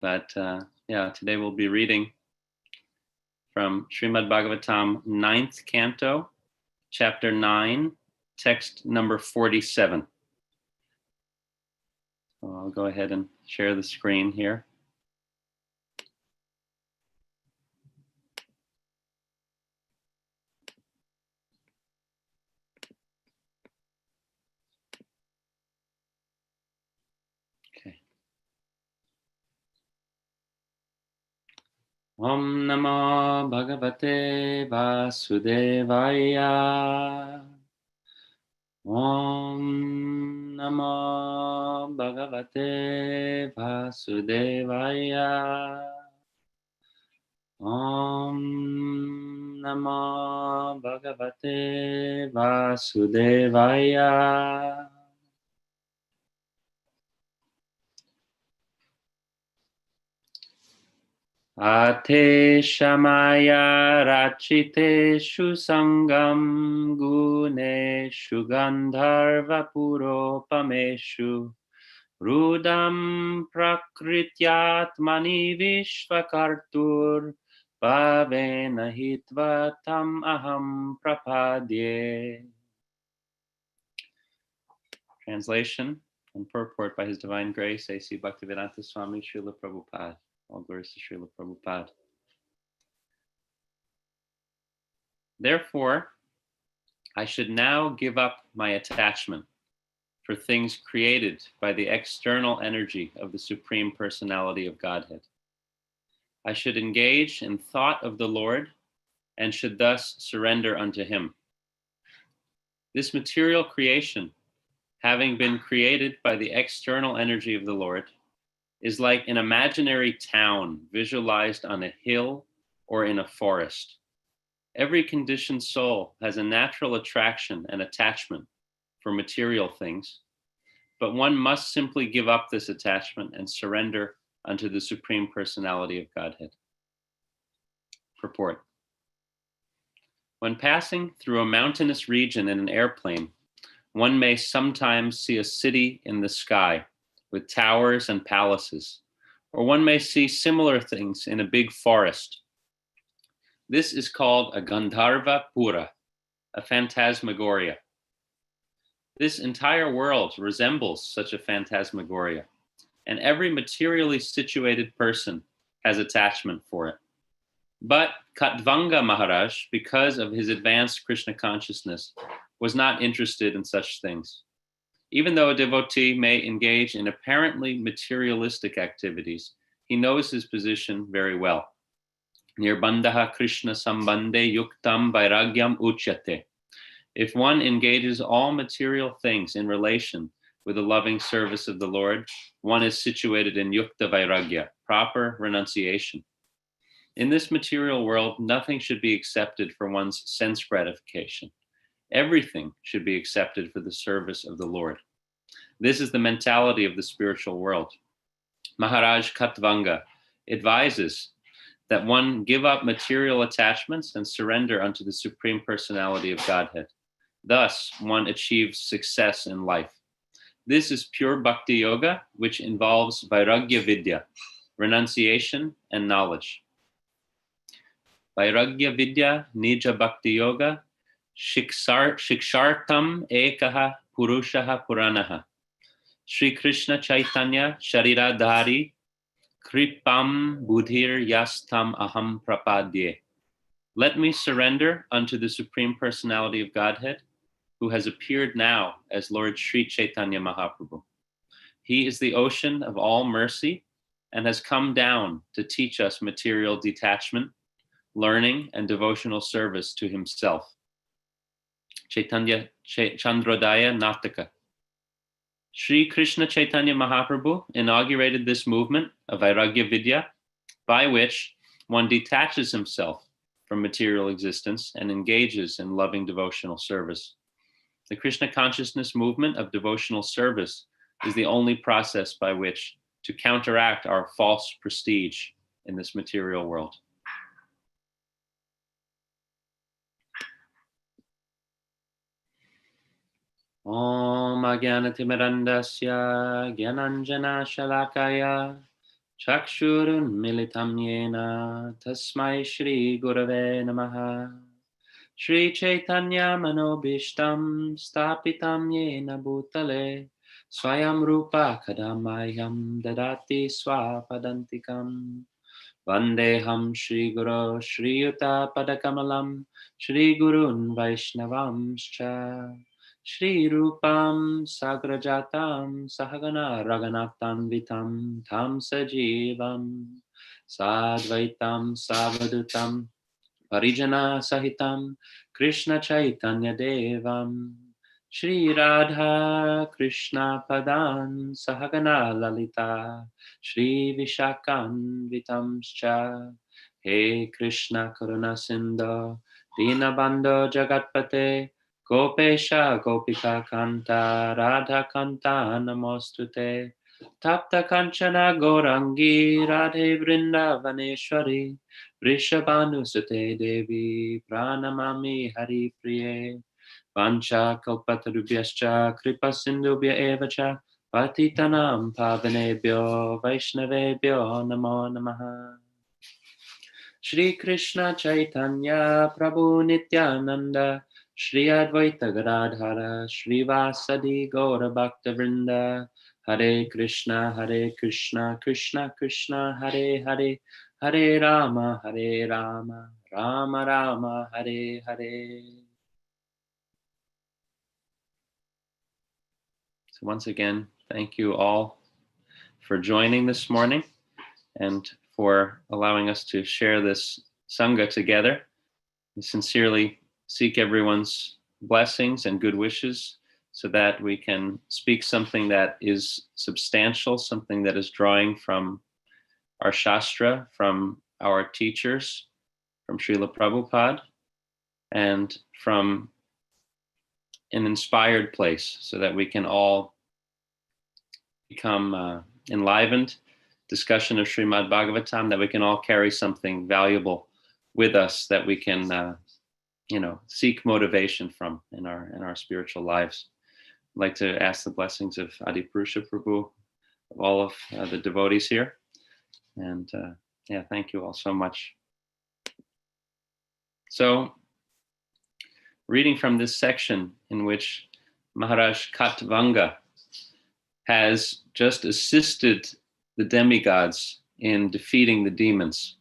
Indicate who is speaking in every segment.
Speaker 1: But today we'll be reading from Srimad Bhagavatam, 9th Canto, Chapter 9, text number 47. So I'll go ahead and share the screen here. Om Namo Bhagavate Vasudevaya. Om Namo Bhagavate Vasudevaya. Om Namo Bhagavate Vasudevaya. Ate shamaya rachiteshu sangam guneshu gandharva puropameshu rudam prakrityatmani vishvakartur bhavena hitva tam aham prapadye. Translation and purport by His Divine Grace, A.C. Bhaktivedanta Swami Srila Prabhupada. All glories to Srila Prabhupada. Therefore, I should now give up my attachment for things created by the external energy of the Supreme Personality of Godhead. I should engage in thought of the Lord and should thus surrender unto Him. This material creation, having been created by the external energy of the Lord, is like an imaginary town visualized on a hill or in a forest. Every conditioned soul has a natural attraction and attachment for material things, but one must simply give up this attachment and surrender unto the Supreme Personality of Godhead. Purport. When passing through a mountainous region in an airplane, one may sometimes see a city in the sky with towers and palaces, or one may see similar things in a big forest. This is called a Gandharva Pura, a phantasmagoria. This entire world resembles such a phantasmagoria, and every materially situated person has attachment for it. But Katvanga Maharaj, because of his advanced Krishna consciousness, was not interested in such things. Even though a devotee may engage in apparently materialistic activities, he knows his position very well. Nirbandhaha Krishna sambandhe yuktam vairagyam uchyate. If one engages all material things in relation with the loving service of the Lord, one is situated in yukta vairagya, proper renunciation. In this material world, nothing should be accepted for one's sense gratification. Everything should be accepted for the service of the Lord. This is the mentality of the spiritual world. Maharaj Katvanga advises that one give up material attachments and surrender unto the Supreme Personality of Godhead. Thus, one achieves success in life. This is pure Bhakti Yoga, which involves Vairagya Vidya, renunciation and knowledge. Vairagya Vidya Nija Bhakti Yoga Shikshartam Ekaha Purushaha Puranaha Sri Krishna Chaitanya Shariradhari Kripam Budhir Yastam Aham Prapadye. Let me surrender unto the Supreme Personality of Godhead, who has appeared now as Lord Sri Chaitanya Mahaprabhu. He is the ocean of all mercy and has come down to teach us material detachment, learning, and devotional service to himself. Chaitanya Chandrodaya Nataka. Sri Krishna Chaitanya Mahaprabhu inaugurated this movement of Vairagya Vidya, by which one detaches himself from material existence and engages in loving devotional service. The Krishna consciousness movement of devotional service is the only process by which to counteract our false prestige in this material world. Om Agyanatimirandasya Gyananjana Shalakaya Chakshurunmilitam yena tasmai Shri Gurave Namaha. Shri Chaitanya Manobishtam Stapitam Yena Bhutale Swayam Rupa Kadamayam Dadati Swapadantikam Vandeham Shri Guru Shri Yuta Padakamalam Shri Gurun Vaishnavamscha Shri Rupam Sagrajatam Sahagana Raghunathan Vitam Tam Sajivam Sadvaitam Savadutam Parijana Sahitam Krishna Chaitanya Devam Shri Radha Krishna Padan Sahagana Lalita Shri Vishakan Vitamscha He Krishna Karuna Sindhu Dina Bandhu Jagatpate Gopesha Gopika Kanta Radha Kanta Namostute Tapta Kanchana Gorangi Radhe Vrindavaneshwari Vrishabhanusute Devi Pranamami Hari Priye Vancha Kalpatarubhyascha Kripa Sindhubhya Evacha Patitanam Pavanebhyo Vaishnavebhyo Namo Namaha. Shri Krishna Chaitanya Prabhu Nityananda Shri Advaita Gadadhara Shri Vasadi Gaura Bhakta Vrinda Hare Krishna Krishna Krishna Hare Hare Hare Rama Rama Rama Hare Hare. So once again, thank you all for joining this morning and for allowing us to share this Sangha together. We sincerely seek everyone's blessings and good wishes so that we can speak something that is substantial, something that is drawing from our Shastra, from our teachers, from Srila Prabhupada, and from an inspired place so that we can all become enlivened. Discussion of Srimad Bhagavatam, that we can all carry something valuable with us that we can seek motivation from in our spiritual lives. I'd like to ask the blessings of Adipurusha Prabhu, of all of the devotees here. And thank you all so much. So, reading from this section in which Maharaj Katvanga has just assisted the demigods in defeating the demons.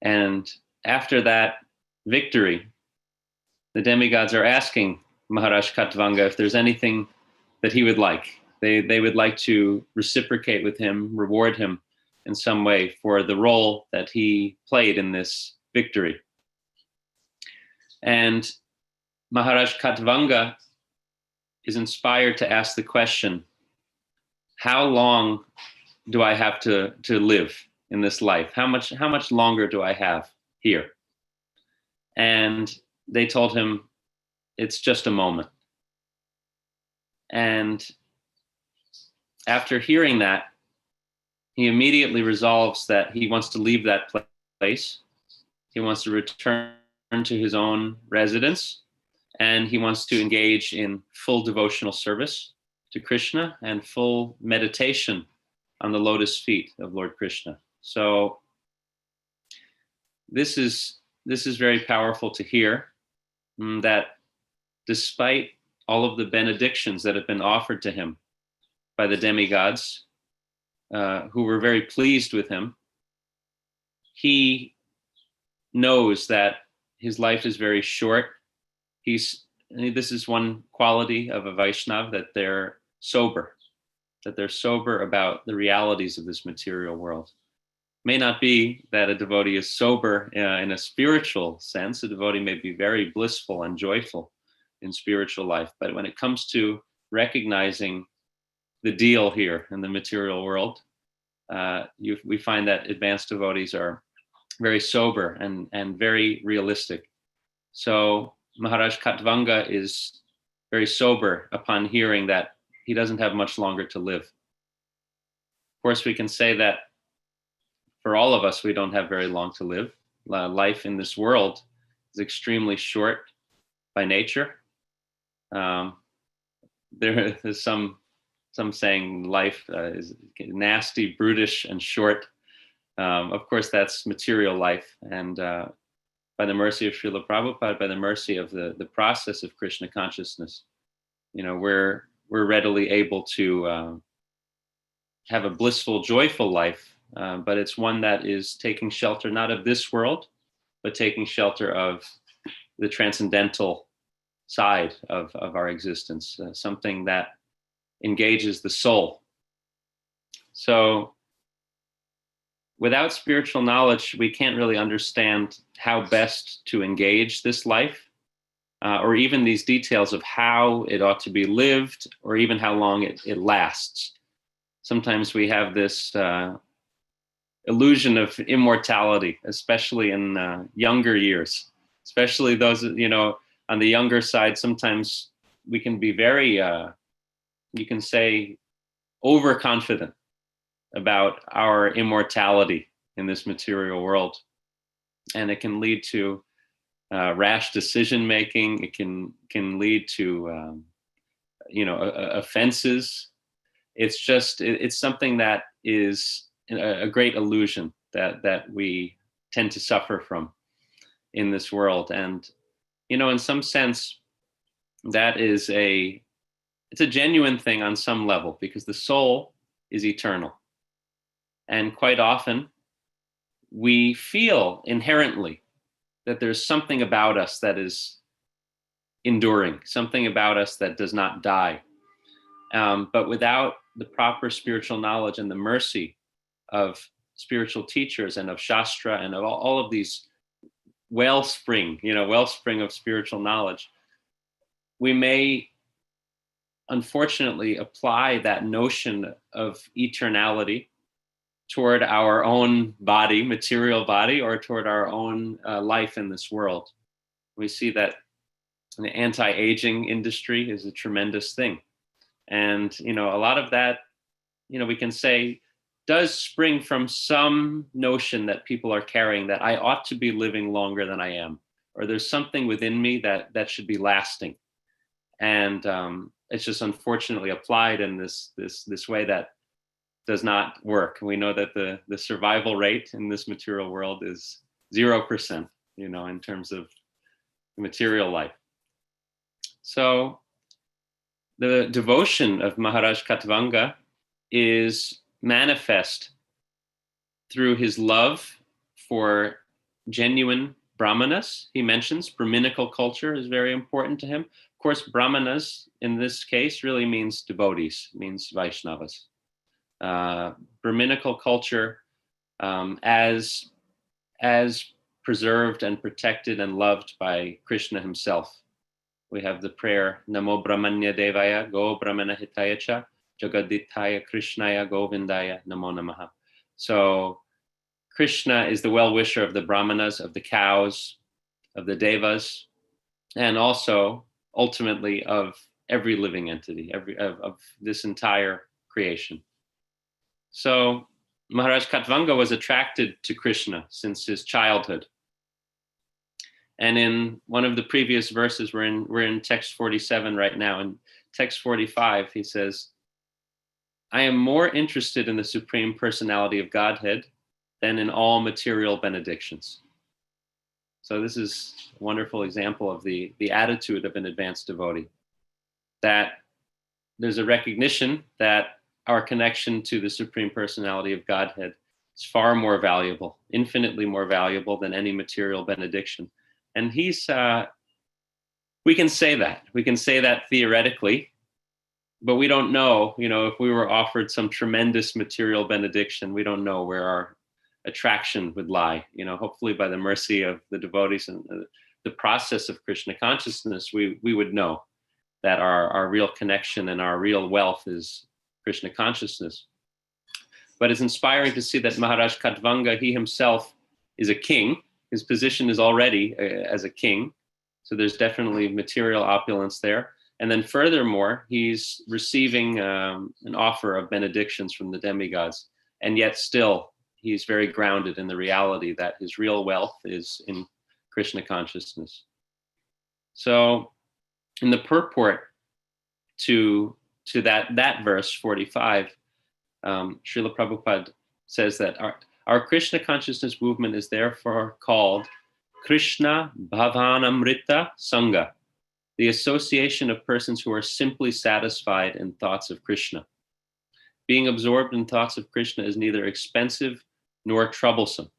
Speaker 1: And after that victory, the demigods are asking Maharaj Katvanga if there's anything that he would like. They would like to reciprocate with him, reward him in some way for the role that he played in this victory. And Maharaj Katvanga is inspired to ask the question, how long do I have to live in this life? How much longer do I have here? And they told him, it's just a moment. And after hearing that, he immediately resolves that he wants to leave that place. He wants to return to his own residence, and he wants to engage in full devotional service to Krishna and full meditation on the lotus feet of Lord Krishna. So this is very powerful to hear, that despite all of the benedictions that have been offered to him by the demigods, who were very pleased with him, he knows that his life is very short. This is one quality of a Vaishnava, that they're sober about the realities of this material world. May not be that a devotee is sober in a spiritual sense. A devotee may be very blissful and joyful in spiritual life, but when it comes to recognizing the deal here in the material world, we find that advanced devotees are very sober and very realistic. So Maharaj Katvanga is very sober upon hearing that he doesn't have much longer to live. Of course, we can say that for all of us, we don't have very long to live. Life in this world is extremely short by nature. There is some saying life is nasty, brutish, and short. Of course, that's material life. And by the mercy of Srila Prabhupada, by the mercy of the process of Krishna consciousness, we're readily able to have a blissful, joyful life, but it's one that is taking shelter not of this world, but taking shelter of the transcendental side of our existence, something that engages the soul. So without spiritual knowledge, we can't really understand how best to engage this life, or even these details of how it ought to be lived, or even how long it lasts. Sometimes we have this illusion of immortality, especially in younger years, especially those, on the younger side. Sometimes we can be very, you can say, overconfident about our immortality in this material world. And it can lead to rash decision making. It can lead to, offenses. It's something that is a great illusion that we tend to suffer from in this world. And, in some sense, that is it's a genuine thing on some level, because the soul is eternal. And quite often we feel inherently that there's something about us that is enduring, something about us that does not die. But without the proper spiritual knowledge and the mercy of spiritual teachers and of Shastra and of all of these wellspring of spiritual knowledge, we may unfortunately apply that notion of eternality toward our own body, material body, or toward our own life in this world. We see that the anti-aging industry is a tremendous thing. And, a lot of that, we can say does spring from some notion that people are carrying, that I ought to be living longer than I am, or there's something within me that should be lasting. And it's just unfortunately applied in this way that does not work. We know that the survival rate in this material world is 0%, in terms of material life. So the devotion of Maharaj Katvanga is manifest through his love for genuine brahmanas. He mentions Brahminical culture is very important to him. Of course, brahmanas in this case really means devotees, means Vaishnavas. Brahminical culture as preserved and protected and loved by Krishna himself. We have the prayer, Namo Brahmanya Devaya, Go Brahmana Hitaya Cha, Jagadithaya Krishnaya Govindaya Namo Namaha. So Krishna is the well-wisher of the brahmanas, of the cows, of the devas, and also ultimately of every living entity, of this entire creation. So Maharaj Katvanga was attracted to Krishna since his childhood. And in one of the previous verses, we're in text 47 right now. In text 45, he says, I am more interested in the Supreme Personality of Godhead than in all material benedictions. So this is a wonderful example of the attitude of an advanced devotee, that there's a recognition that our connection to the Supreme Personality of Godhead is far more valuable, infinitely more valuable than any material benediction. And we can say that theoretically, but we don't know, if we were offered some tremendous material benediction, we don't know where our attraction would lie. Hopefully by the mercy of the devotees and the process of Krishna consciousness, we would know that our real connection and our real wealth is Krishna consciousness. But it's inspiring to see that Maharaj Katvanga, he himself is a king. His position is already as a king. So there's definitely material opulence there. And then furthermore, he's receiving an offer of benedictions from the demigods. And yet still, he's very grounded in the reality that his real wealth is in Krishna consciousness. So in the purport to that verse 45, Srila Prabhupada says that Our Krishna consciousness movement is therefore called Krishna Bhavanamrita Sangha, the association of persons who are simply satisfied in thoughts of Krishna. Being absorbed in thoughts of Krishna is neither expensive nor troublesome.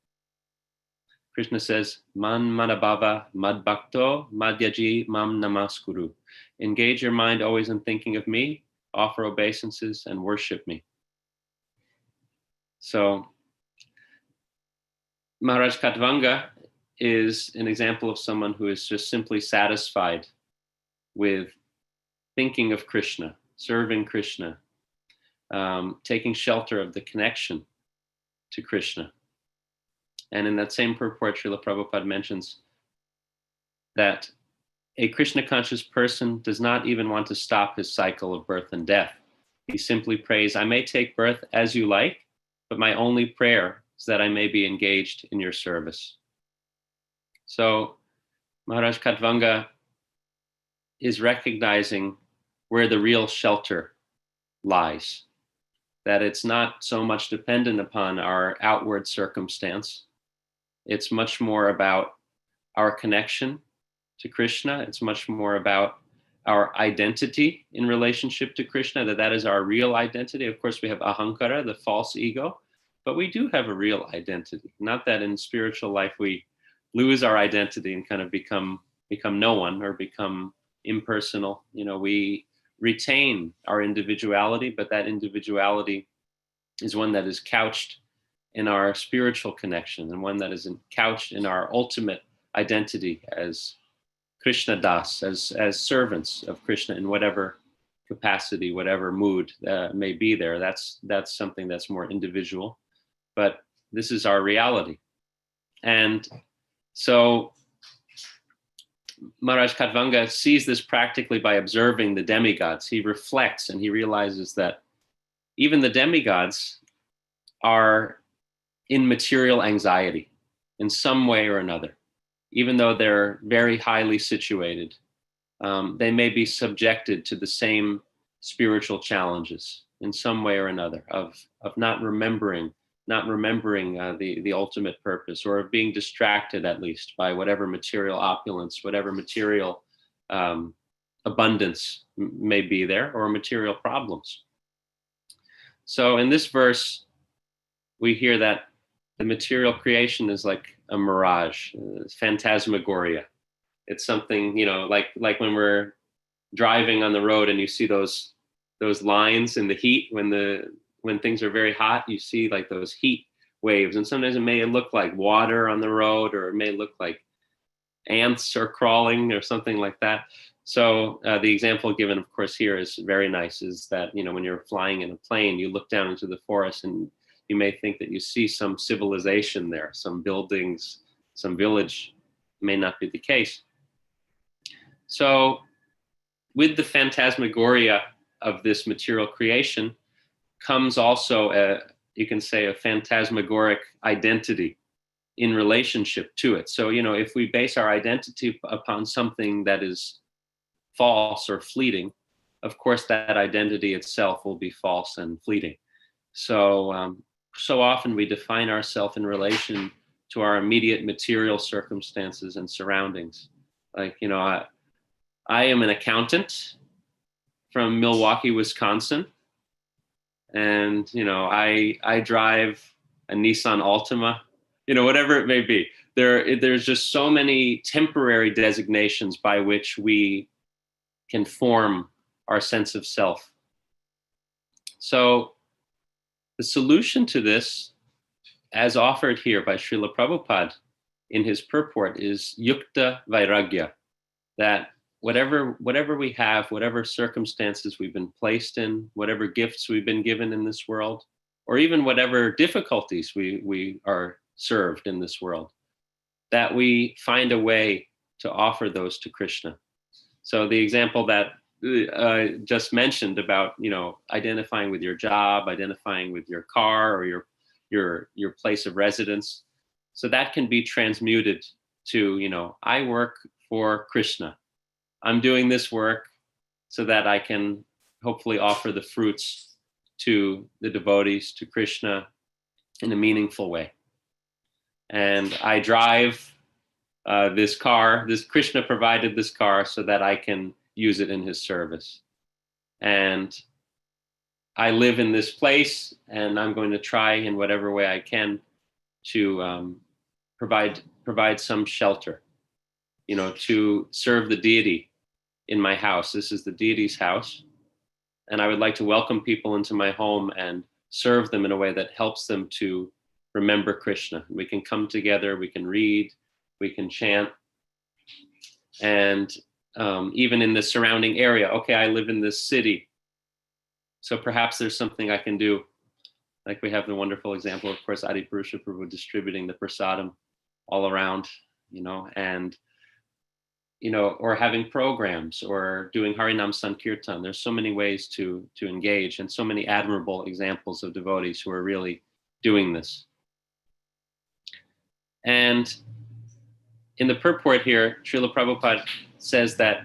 Speaker 1: Krishna says, Man manabhava madbhakto madhyaji mam namaskuru. Engage your mind always in thinking of me, offer obeisances, and worship me. So, Maharaj Khatvanga is an example of someone who is just simply satisfied with thinking of Krishna, serving Krishna, taking shelter of the connection to Krishna. And in that same purport, Srila Prabhupada mentions that a Krishna conscious person does not even want to stop his cycle of birth and death. He simply prays, I may take birth as you like, but my only prayer is that I may be engaged in your service. So Maharaj Khatvanga is recognizing where the real shelter lies, that it's not so much dependent upon our outward circumstance. It's much more about our connection to Krishna. It's much more about our identity in relationship to Krishna, that is our real identity. Of course, we have ahankara, the false ego, but we do have a real identity. Not that in spiritual life we lose our identity and kind of become no one or become impersonal. We retain our individuality, but that individuality is one that is couched in our spiritual connection and one that is couched in our ultimate identity as Krishna Das, as servants of Krishna in whatever capacity, whatever mood may be there. That's something that's more individual, but this is our reality. And so Maharaj Khatvanga sees this practically by observing the demigods. He reflects and he realizes that even the demigods are in material anxiety in some way or another. Even though they're very highly situated, they may be subjected to the same spiritual challenges in some way or another of not remembering the ultimate purpose, or of being distracted at least by whatever material opulence, whatever material abundance may be there, or material problems. So in this verse, we hear that the material creation is like a mirage, phantasmagoria. It's something, like when we're driving on the road and you see those lines in the heat, when things are very hot, you see like those heat waves. And sometimes it may look like water on the road, or it may look like ants are crawling or something like that. So the example given, of course, here is very nice, is that, when you're flying in a plane, you look down into the forest and you may think that you see some civilization there, some buildings, some village. It may not be the case. So with the phantasmagoria of this material creation comes also you can say, a phantasmagoric identity in relationship to it. So, if we base our identity upon something that is false or fleeting, of course, that identity itself will be false and fleeting. So, so often we define ourselves in relation to our immediate material circumstances and surroundings. Like, I am an accountant from Milwaukee, Wisconsin. And, I drive a Nissan Altima, whatever it may be. There's just so many temporary designations by which we can form our sense of self. So the solution to this, as offered here by Srila Prabhupada in his purport, is yukta vairagya, that whatever we have, whatever circumstances we've been placed in, whatever gifts we've been given in this world, or even whatever difficulties we are served in this world, that we find a way to offer those to Krishna. So the example that just mentioned about, identifying with your job, identifying with your car or your place of residence. So that can be transmuted to, I work for Krishna. I'm doing this work so that I can hopefully offer the fruits to the devotees, to Krishna, in a meaningful way. And I drive this car. This Krishna provided this car so that I can use it in his service. And I live in this place, and I'm going to try in whatever way I can to provide some shelter, to serve the deity in my house. This is the deity's house, and I would like to welcome people into my home and serve them in a way that helps them to remember Krishna. We can come together, we can read, we can chant, and even in the surrounding area. Okay, I live in this city, so perhaps there's something I can do. Like we have the wonderful example, of course, Adi Purusha Prabhu distributing the prasadam all around, and or having programs or doing Harinam Sankirtan. There's so many ways to engage, and so many admirable examples of devotees who are really doing this. And in the purport here, Srila Prabhupada says that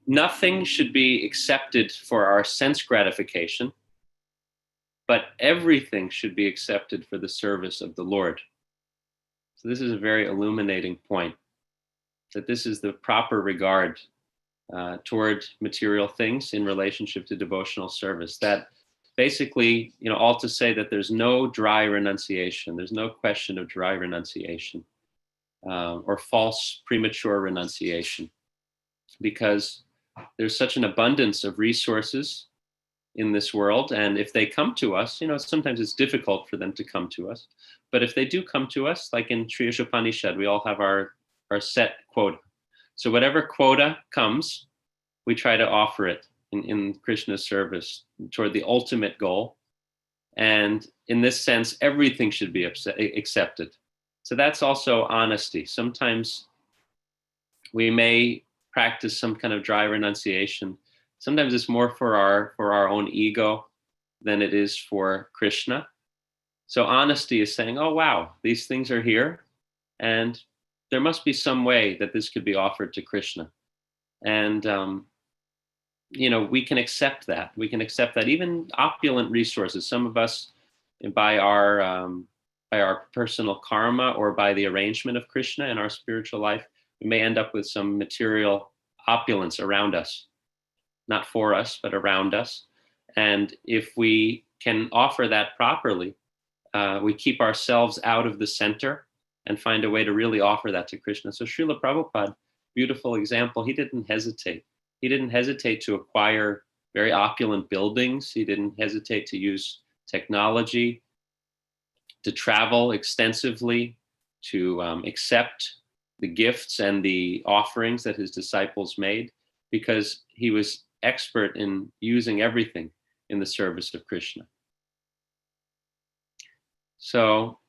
Speaker 1: nothing should be accepted for our sense gratification, but everything should be accepted for the service of the Lord. So this is a very illuminating point, that this is the proper regard toward material things in relationship to devotional service. That basically, all to say that there's no dry renunciation, there's no question of dry renunciation or false premature renunciation, because there's such an abundance of resources in this world. And if they come to us, sometimes it's difficult for them to come to us. But if they do come to us, like in Sri Upanishad, we all have our set quota. So whatever quota comes, we try to offer it in Krishna's service toward the ultimate goal. And in this sense, everything should be accepted. So that's also honesty. Sometimes we may practice some kind of dry renunciation. Sometimes it's more for our own ego than it is for Krishna. So honesty is saying, oh, wow, these things are here, and there must be some way that this could be offered to Krishna. And, we can accept that. We can accept that. Even opulent resources, some of us, by our personal karma or by the arrangement of Krishna in our spiritual life, we may end up with some material opulence around us. Not for us, but around us. And if we can offer that properly, we keep ourselves out of the center and find a way to really offer that to Krishna. So Srila Prabhupada, beautiful example, he didn't hesitate. He didn't hesitate to acquire very opulent buildings. He didn't hesitate to use technology, to travel extensively, to accept the gifts and the offerings that his disciples made, because he was expert in using everything in the service of Krishna. So,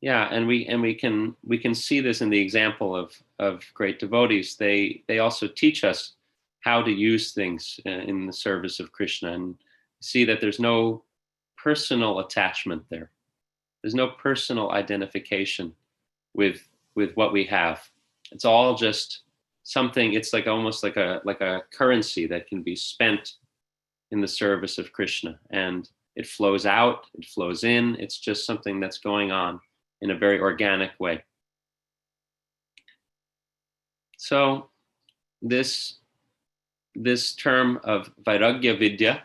Speaker 1: yeah, and we can see this in the example of great devotees. They also teach us how to use things in the service of Krishna, and see that there's no personal attachment there. There's no personal identification with what we have. It's all just something. It's like almost like a currency that can be spent in the service of Krishna, and it flows out, it flows in. It's just something that's going on in a very organic way. So this term of Vairagya Vidya,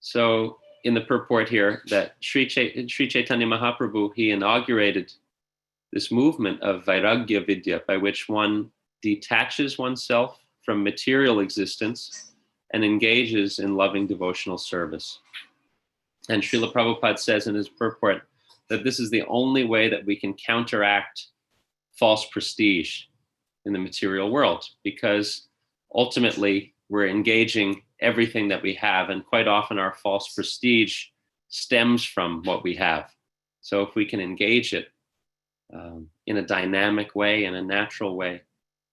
Speaker 1: so in the purport here, that Sri Chaitanya Mahaprabhu, he inaugurated this movement of Vairagya Vidya, by which one detaches oneself from material existence and engages in loving devotional service. And Srila Prabhupada says in his purport that this is the only way that we can counteract false prestige in the material world, because ultimately we're engaging everything that we have, and quite often our false prestige stems from what we have. So if we can engage it in a dynamic way, in a natural way,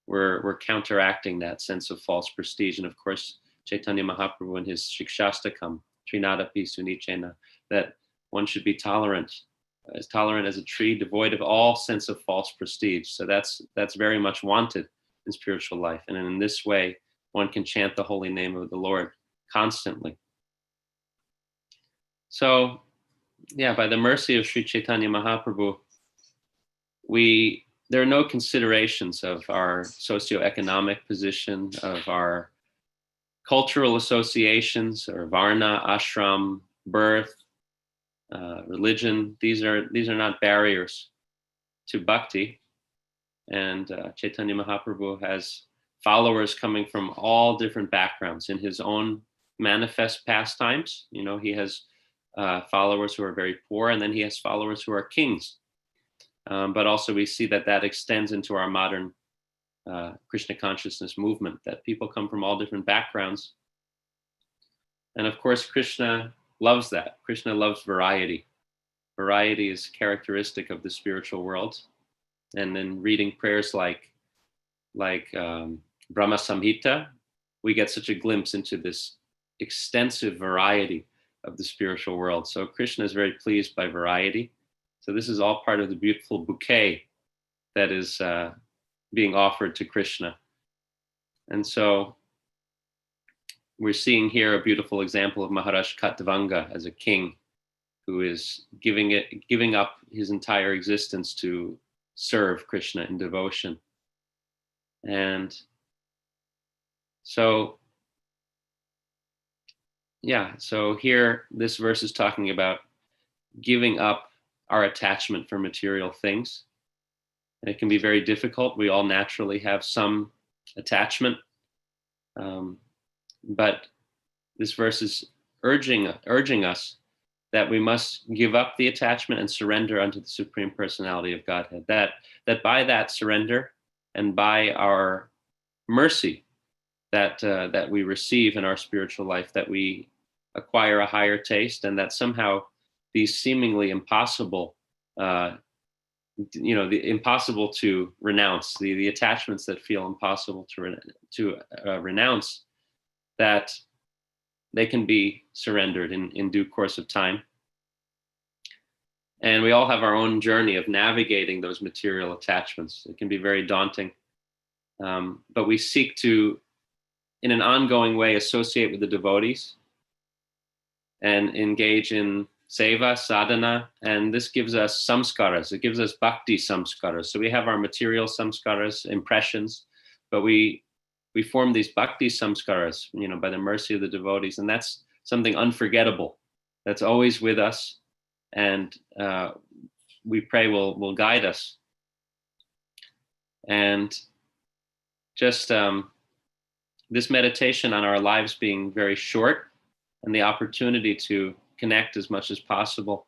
Speaker 1: we're counteracting that sense of false prestige. And of course, Chaitanya Mahaprabhu in his Shikshastakam, Trinadapi Sunichena, that one should be tolerant as a tree, devoid of all sense of false prestige. So that's very much wanted in spiritual life. And in this way, one can chant the holy name of the Lord constantly. So, yeah, by the mercy of Sri Chaitanya Mahaprabhu, there are no considerations of our socioeconomic position, of our cultural associations, or varna, ashram, birth, religion. These are not barriers to bhakti. And Chaitanya Mahaprabhu has followers coming from all different backgrounds in his own manifest pastimes. He has followers who are very poor, and then he has followers who are kings. But also we see that extends into our modern Krishna consciousness movement, that people come from all different backgrounds. And of course, Krishna loves that. Krishna loves variety. Variety is characteristic of the spiritual world. And then reading prayers like Brahma Samhita, we get such a glimpse into this extensive variety of the spiritual world. So Krishna is very pleased by variety. So this is all part of the beautiful bouquet that is being offered to Krishna. And so we're seeing here a beautiful example of Maharaj Khatvanga as a king who is giving up his entire existence to serve Krishna in devotion. And so, so here this verse is talking about giving up our attachment for material things. And it can be very difficult. We all naturally have some attachment. But this verse is urging us that we must give up the attachment and surrender unto the Supreme Personality of Godhead. That by that surrender and by our mercy that we receive in our spiritual life, that we acquire a higher taste, and that somehow these seemingly impossible, the impossible to renounce, the attachments that feel impossible to renounce, that they can be surrendered in due course of time. And we all have our own journey of navigating those material attachments. It can be very daunting, but we seek to, in an ongoing way, associate with the devotees and engage in seva, sadhana, and this gives us samskaras. It gives us bhakti samskaras. So we have our material samskaras, impressions, but we form these bhakti samskaras, by the mercy of the devotees, and that's something unforgettable. That's always with us, and we pray will guide us. And just this meditation on our lives being very short, and the opportunity to connect as much as possible,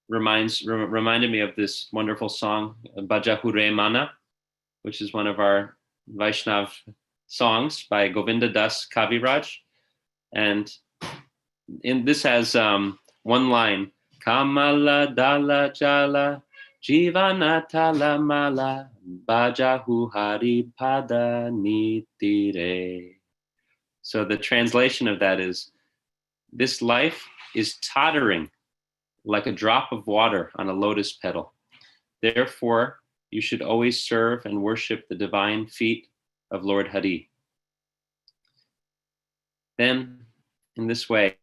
Speaker 1: reminded me of this wonderful song, Bhaja Hure Mana, which is one of our Vaishnav songs by Govinda Das Kaviraj. And this has one line, Kamala Dala Jala Jivana Tala Mala Bhajahu Hari Pada Nitire. So the translation of that is, this life is tottering like a drop of water on a lotus petal. Therefore, you should always serve and worship the divine feet of Lord Hari. Then, in this way,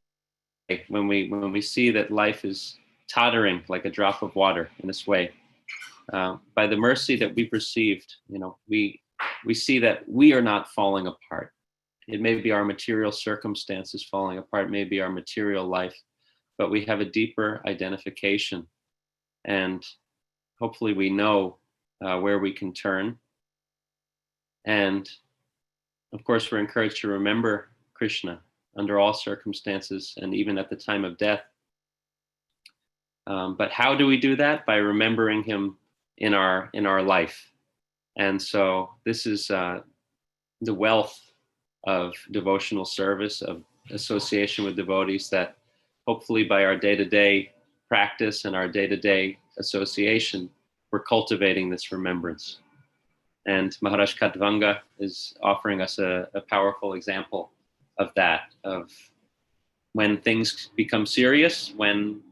Speaker 1: when we see that life is tottering like a drop of water in this way, by the mercy that we've received, we see that we are not falling apart. It may be our material circumstances falling apart, it may be our material life, but we have a deeper identification, and hopefully we know where we can turn. And of course, we're encouraged to remember Krishna under all circumstances and even at the time of death. But how do we do that? By remembering him in our life. And so this is the wealth of devotional service, of association with devotees, that hopefully by our day-to-day practice and our day-to-day association, we're cultivating this remembrance. And Maharaj Khatvanga is offering us a powerful example of that, of when things become serious, when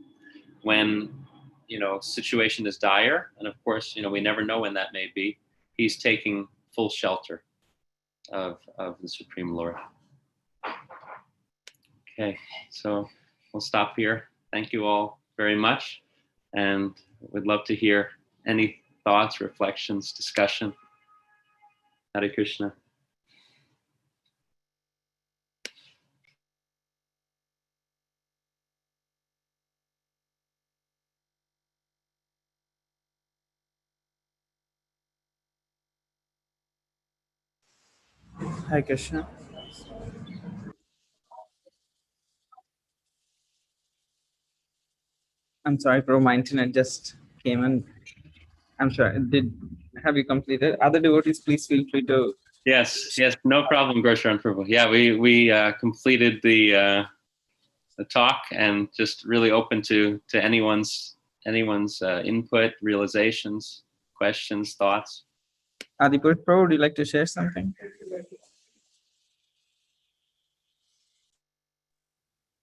Speaker 1: situation is dire, and of course, we never know when that may be. He's taking full shelter of the Supreme Lord. Okay, so we'll stop here. Thank you all very much, and would love to hear any thoughts, reflections, discussion. Hare Krishna.
Speaker 2: Hi Krishna. I'm sorry, bro. My internet just came in. I'm sure. Have you completed? Other devotees, please feel free to.
Speaker 1: Yes, no problem, Grosharan Prabhu. Yeah, we completed the talk, and just really open to anyone's input, realizations, questions, thoughts.
Speaker 2: Adipur Pro, would you like to share something?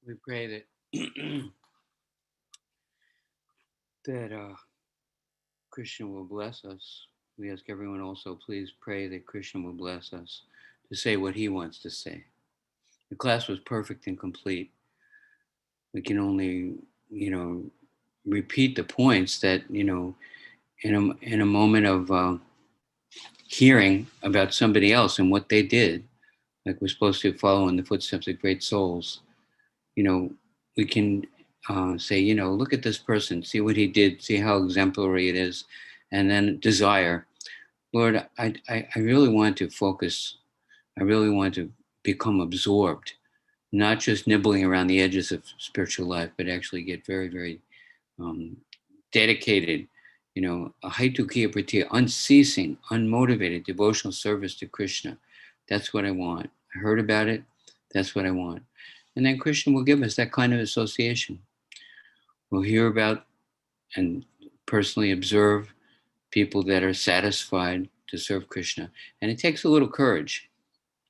Speaker 3: We pray that that Krishna will bless us. We ask everyone also, please pray that Krishna will bless us to say what he wants to say. The class was perfect and complete. We can only, repeat the points that, in a moment of hearing about somebody else and what they did, like we're supposed to follow in the footsteps of great souls, we can say, look at this person, see what he did, see how exemplary it is, and then desire, Lord, I really want to focus. I really want to become absorbed, not just nibbling around the edges of spiritual life, but actually get very, very dedicated, a haitukiya pratiya, unceasing, unmotivated devotional service to Krishna. That's what I want. I heard about it. That's what I want. And then Krishna will give us that kind of association. We'll hear about and personally observe people that are satisfied to serve Krishna. And it takes a little courage.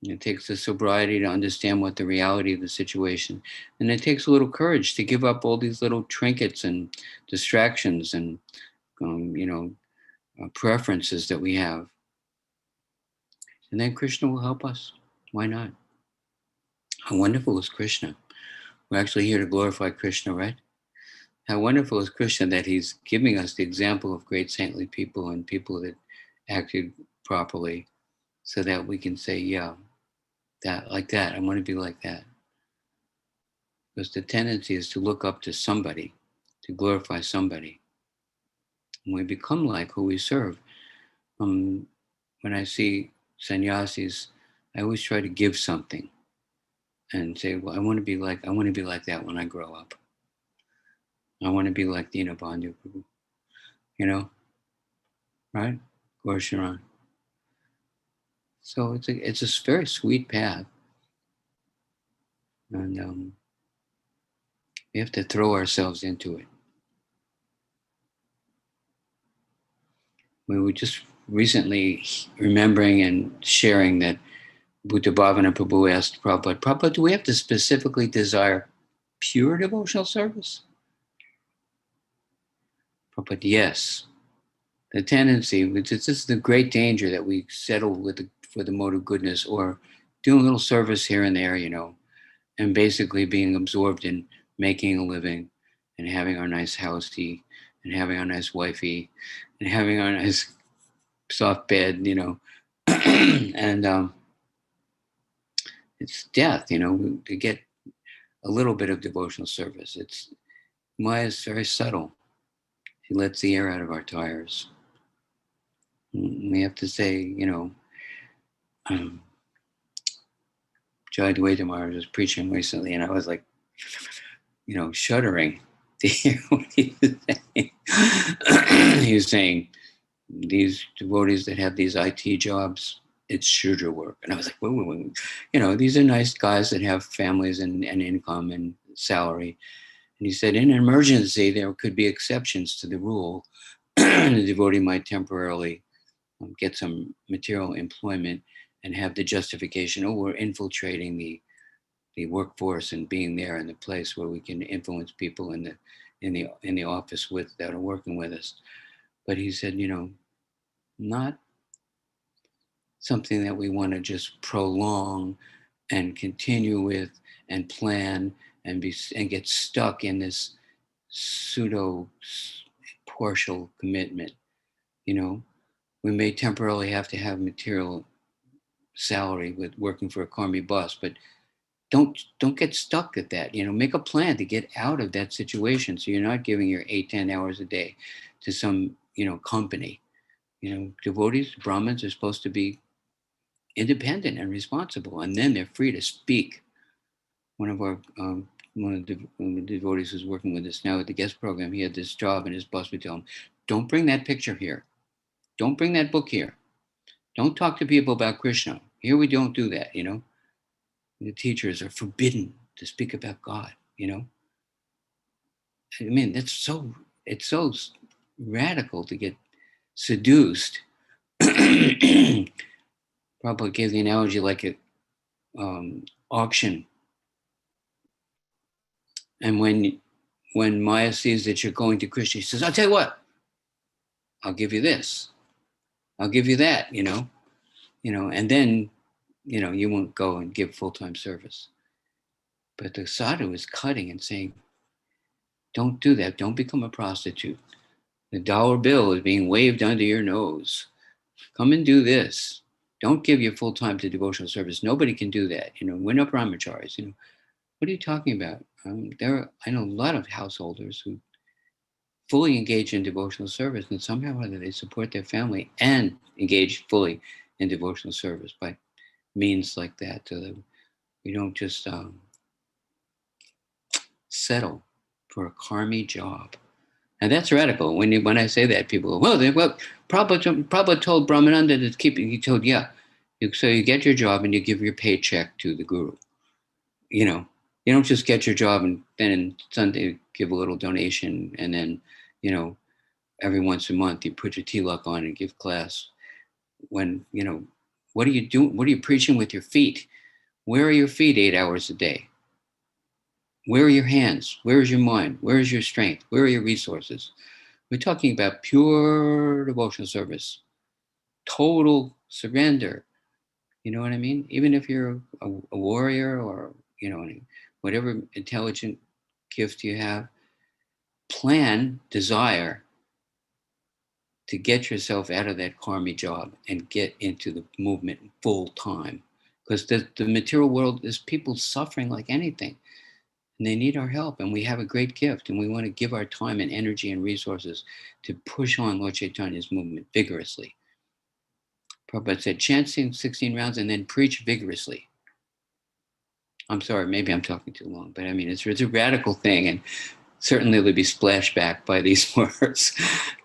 Speaker 3: It takes the sobriety to understand what the reality of the situation. And it takes a little courage to give up all these little trinkets and distractions and, preferences that we have. And then Krishna will help us. Why not? How wonderful is Krishna? We're actually here to glorify Krishna, right? How wonderful is Krishna that he's giving us the example of great saintly people and people that acted properly so that we can say, yeah, that like that. I want to be like that. Because the tendency is to look up to somebody, to glorify somebody. And we become like who we serve. When I see sannyasis, I always try to give something and say, well, I want to be like that when I grow up. I want to be like Dina Bandhu, right? Gorsharan. So it's a very sweet path. And we have to throw ourselves into it. We were just recently remembering and sharing that Bhuta Bhavana Prabhu asked Prabhupada, do we have to specifically desire pure devotional service? Prabhupada, yes. The tendency, this is the great danger that we settle for the mode of goodness or doing a little service here and there, and basically being absorbed in making a living and having our nice housey and having our nice wifey and having our nice soft bed, and it's death, to get a little bit of devotional service. Maya is very subtle. She lets the air out of our tires. We have to say, Jai Dwaitamar was preaching recently, and I was like, shuddering to hear what he was saying. He was saying, these devotees that have these IT jobs, it's shudra work. And I was like, wait. These are nice guys that have families and income and salary. And he said, in an emergency, there could be exceptions to the rule. The devotee might temporarily get some material employment and have the justification, we're infiltrating the workforce and being there in the place where we can influence people in the office that are working with us. But he said, not something that we want to just prolong and continue with and plan and get stuck in this pseudo partial commitment. You know, we may temporarily have to have material salary with working for a karmi boss, but don't get stuck at that. You know, make a plan to get out of that situation, so you're not giving your 8-10 hours a day to some, you know, company. You know, devotees, Brahmins are supposed to be independent and responsible, and then they're free to speak. One of the devotees who's working with us now at the guest program, he had this job, and his boss would tell him, "Don't bring that picture here. Don't bring that book here. Don't talk to people about Krishna. Here we don't do that." You know, the teachers are forbidden to speak about God. You know, I mean, it's so radical to get seduced. Prabhupada gave the analogy like a auction. And when Maya sees that you're going to Krishna, she says, "I'll tell you what, I'll give you this. I'll give you that," you know, and then, you know, you won't go and give full-time service. But the sadhu is cutting and saying, don't do that. Don't become a prostitute. The dollar bill is being waved under your nose. Come and do this. Don't give your full time to devotional service. Nobody can do that. You know, we're not brahmacharis. You know, what are you talking about? I know a lot of householders who fully engage in devotional service, and somehow or other they support their family and engage fully in devotional service by means like that. So that we don't just settle for a karmi job. And that's radical. When I say that, people go, well, Prabhupada told Brahmananda to keep it. He told, so you get your job and you give your paycheck to the guru. You know, you don't just get your job and then on Sunday give a little donation, and then, you know, every once a month you put your tilak on and give class. When, you know, what are you doing? What are you preaching with your feet? Where are your feet 8 hours a day? Where are your hands? Where is your mind? Where is your strength? Where are your resources? We're talking about pure devotional service, total surrender. You know what I mean? Even if you're a warrior or, you know, whatever intelligent gift you have, plan, desire to get yourself out of that karmi job and get into the movement full time. Because the material world is people suffering like anything. And they need our help, and we have a great gift, and we want to give our time and energy and resources to push on Lord Chaitanya's movement vigorously. Prabhupada said, chant 16 rounds and then preach vigorously. I'm sorry, maybe I'm talking too long, but I mean, it's a radical thing, and certainly it'll be splashed back by these words.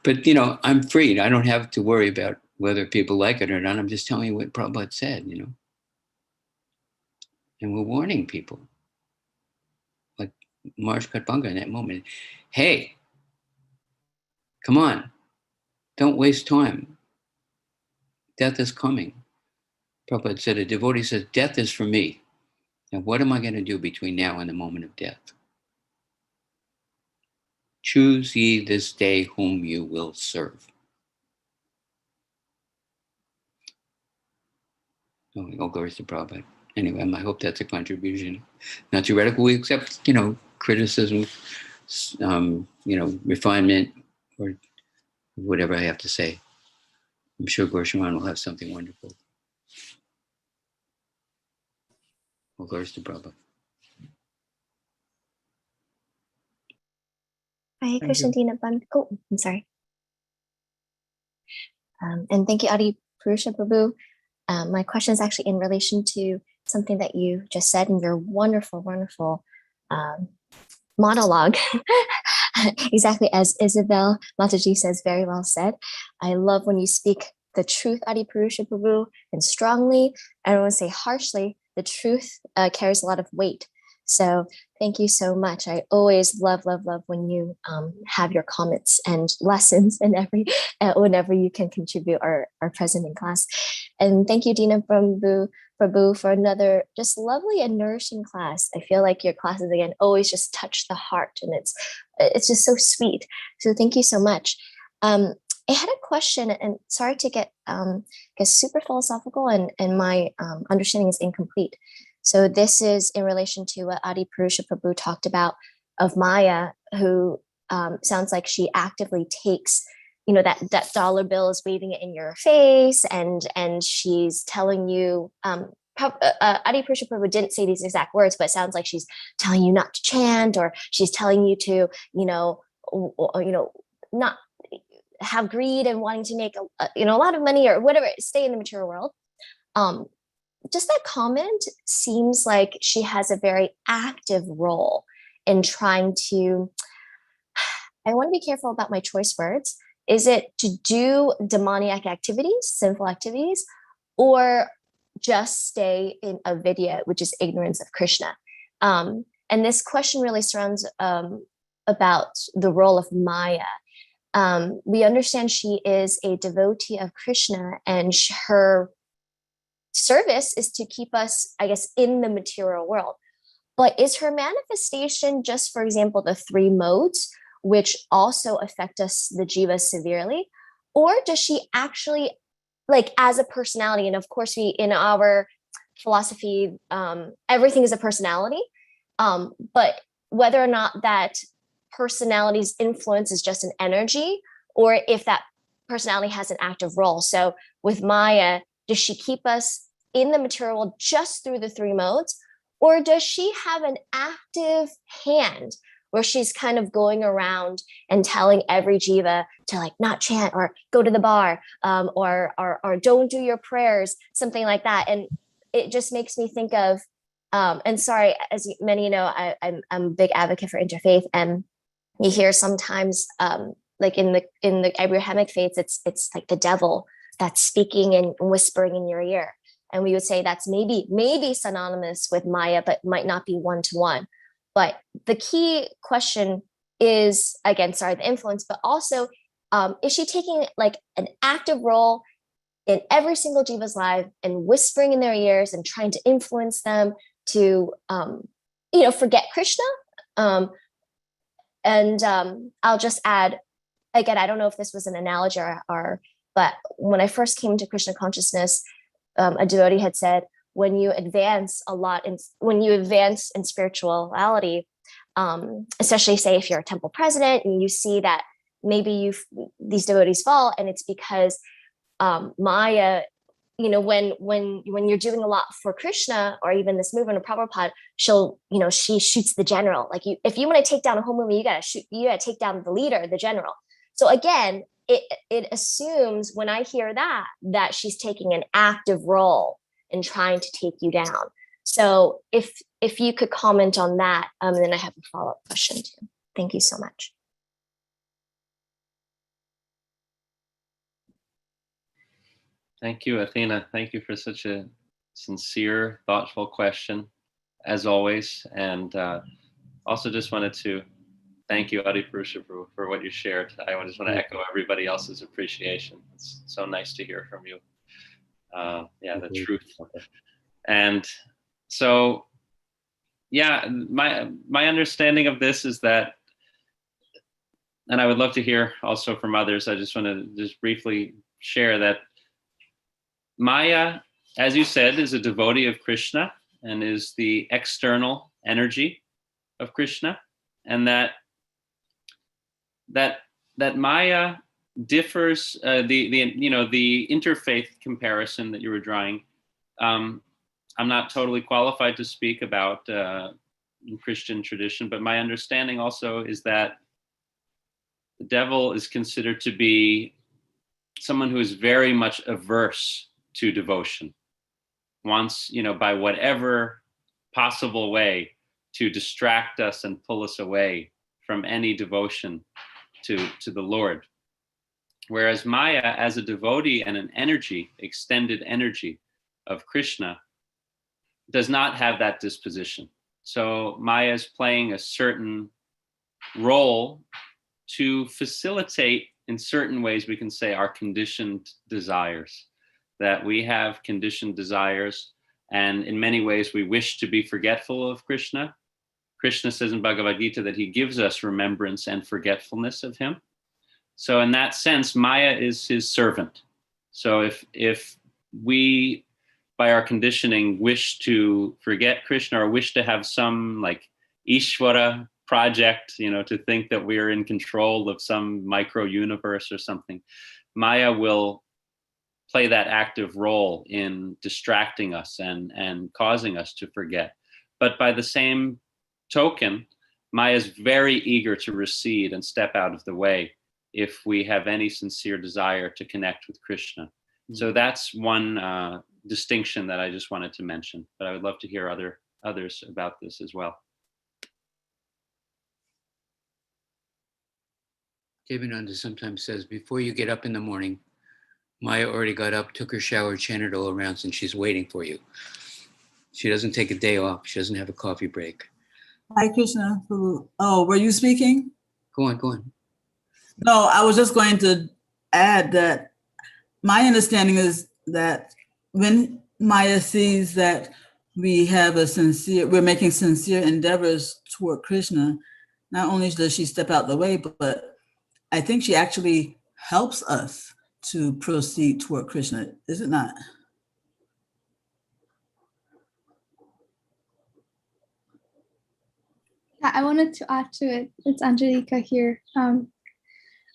Speaker 3: But, you know, I'm freed. I don't have to worry about whether people like it or not. I'm just telling you what Prabhupada said, you know. And we're warning people. Like Marsh Katbanga in that moment. Hey, come on, don't waste time. Death is coming. Prabhupada said, a devotee says, death is for me. And what am I going to do between now and the moment of death? Choose ye this day whom you will serve. All glories to Prabhupada. Anyway, I hope that's a contribution. Not too radical. We accept, you know, criticism, you know, refinement, or whatever I have to say. I'm sure Gorshaman will have something wonderful. All glories to Prabhupada.
Speaker 4: Hi, Krishna Dina Bandhu. Oh, I'm sorry. And thank you, Adi Purusha Prabhu. My question is actually in relation to something that you just said in your wonderful, wonderful monologue. Exactly as Isabel Mataji says, very well said. I love when you speak the truth, Adi Purusha Prabhu, and strongly. I don't want to say harshly. The truth carries a lot of weight. So thank you so much. I always love when you have your comments and lessons and whenever you can contribute are present in class. And thank you, Dina Bandhu Prabhu, for another just lovely and nourishing class. I feel like your classes, again, always just touch the heart, and it's just so sweet. So thank you so much. I had a question, and sorry to get super philosophical, and my understanding is incomplete. So this is in relation to what Adi Purusha Prabhu talked about of Maya, who sounds like she actively takes, that dollar bill is waving it in your face, and she's telling you, Adi Purusha Prabhu didn't say these exact words, but it sounds like she's telling you not to chant, or she's telling you to, not have greed and wanting to make a lot of money or whatever, stay in the material world. Just that comment seems like she has a very active role in trying to, I want to be careful about my choice words. Is it to do demoniac activities, sinful activities, or just stay in avidya, which is ignorance of Krishna? And this question really surrounds about the role of Maya. We understand she is a devotee of Krishna, and her service is to keep us, I guess, in the material world. But is her manifestation just, for example, the three modes, which also affect us, the jivas, severely? Or does she actually, like, as a personality, and of course we, in our philosophy, everything is a personality, but whether or not that personality's influence is just an energy, or if that personality has an active role. So with Maya, does she keep us in the material world just through the three modes? Or does she have an active hand where she's kind of going around and telling every jiva to, like, not chant, or go to the bar, or don't do your prayers, something like that? And it just makes me think of, and sorry, as many know, I'm a big advocate for interfaith, and you hear sometimes, like in the Abrahamic faiths, it's like the devil that's speaking and whispering in your ear. And we would say that's maybe synonymous with Maya, but might not be one-to-one. But the key question is, again, sorry, the influence, but also, is she taking, like, an active role in every single jiva's life and whispering in their ears and trying to influence them to, forget Krishna? And I'll just add, again, I don't know if this was an analogy but when I first came to Krishna consciousness, a devotee had said, when you advance in spirituality, especially say if you're a temple president and you see that maybe these devotees fall, and it's because Maya, when you're doing a lot for Krishna, or even this movement of Prabhupada, she shoots the general. Like, if you want to take down a whole movement, you gotta take down the leader, the general. So again, it assumes, when I hear that she's taking an active role in trying to take you down. So if you could comment on that, then I have a follow-up question too. Thank you so much.
Speaker 1: Thank you, Athena. Thank you for such a sincere, thoughtful question, as always. And also just wanted to thank you, Adi Purusha, for what you shared. I just want to echo everybody else's appreciation. It's so nice to hear from you. The truth. And so, my understanding of this is that, and I would love to hear also from others, I just want to just briefly share that Maya, as you said, is a devotee of Krishna and is the external energy of Krishna, and that Maya differs. The interfaith comparison that you were drawing, I'm not totally qualified to speak about Christian tradition, but my understanding also is that the devil is considered to be someone who is very much averse to devotion, wants, by whatever possible way to distract us and pull us away from any devotion to the Lord. Whereas Maya, as a devotee and an energy, extended energy of Krishna, does not have that disposition. So Maya is playing a certain role to facilitate, in certain ways, we can say, our conditioned desires. That we have conditioned desires, and in many ways we wish to be forgetful of Krishna. Krishna says in Bhagavad Gita that he gives us remembrance and forgetfulness of him. So in that sense, Maya is his servant. So if we, by our conditioning, wish to forget Krishna or wish to have some like Ishvara project, to think that we're in control of some micro universe or something, Maya will play that active role in distracting us and causing us to forget. But by the same token, Maya is very eager to recede and step out of the way if we have any sincere desire to connect with Krishna. So that's one distinction that I just wanted to mention, but I would love to hear others about this as well.
Speaker 3: Devananda sometimes says, before you get up in the morning, Maya already got up, took her shower, chanted all around, and she's waiting for you. She doesn't take a day off. She doesn't have a coffee break.
Speaker 5: Hi, Krishna. Oh, were you speaking?
Speaker 3: Go on.
Speaker 5: No, I was just going to add that my understanding is that when Maya sees that we're making sincere endeavors toward Krishna, not only does she step out the way, but I think she actually helps us to proceed toward Krishna, is it not?
Speaker 6: Yeah, I wanted to add to it. It's Angelica here.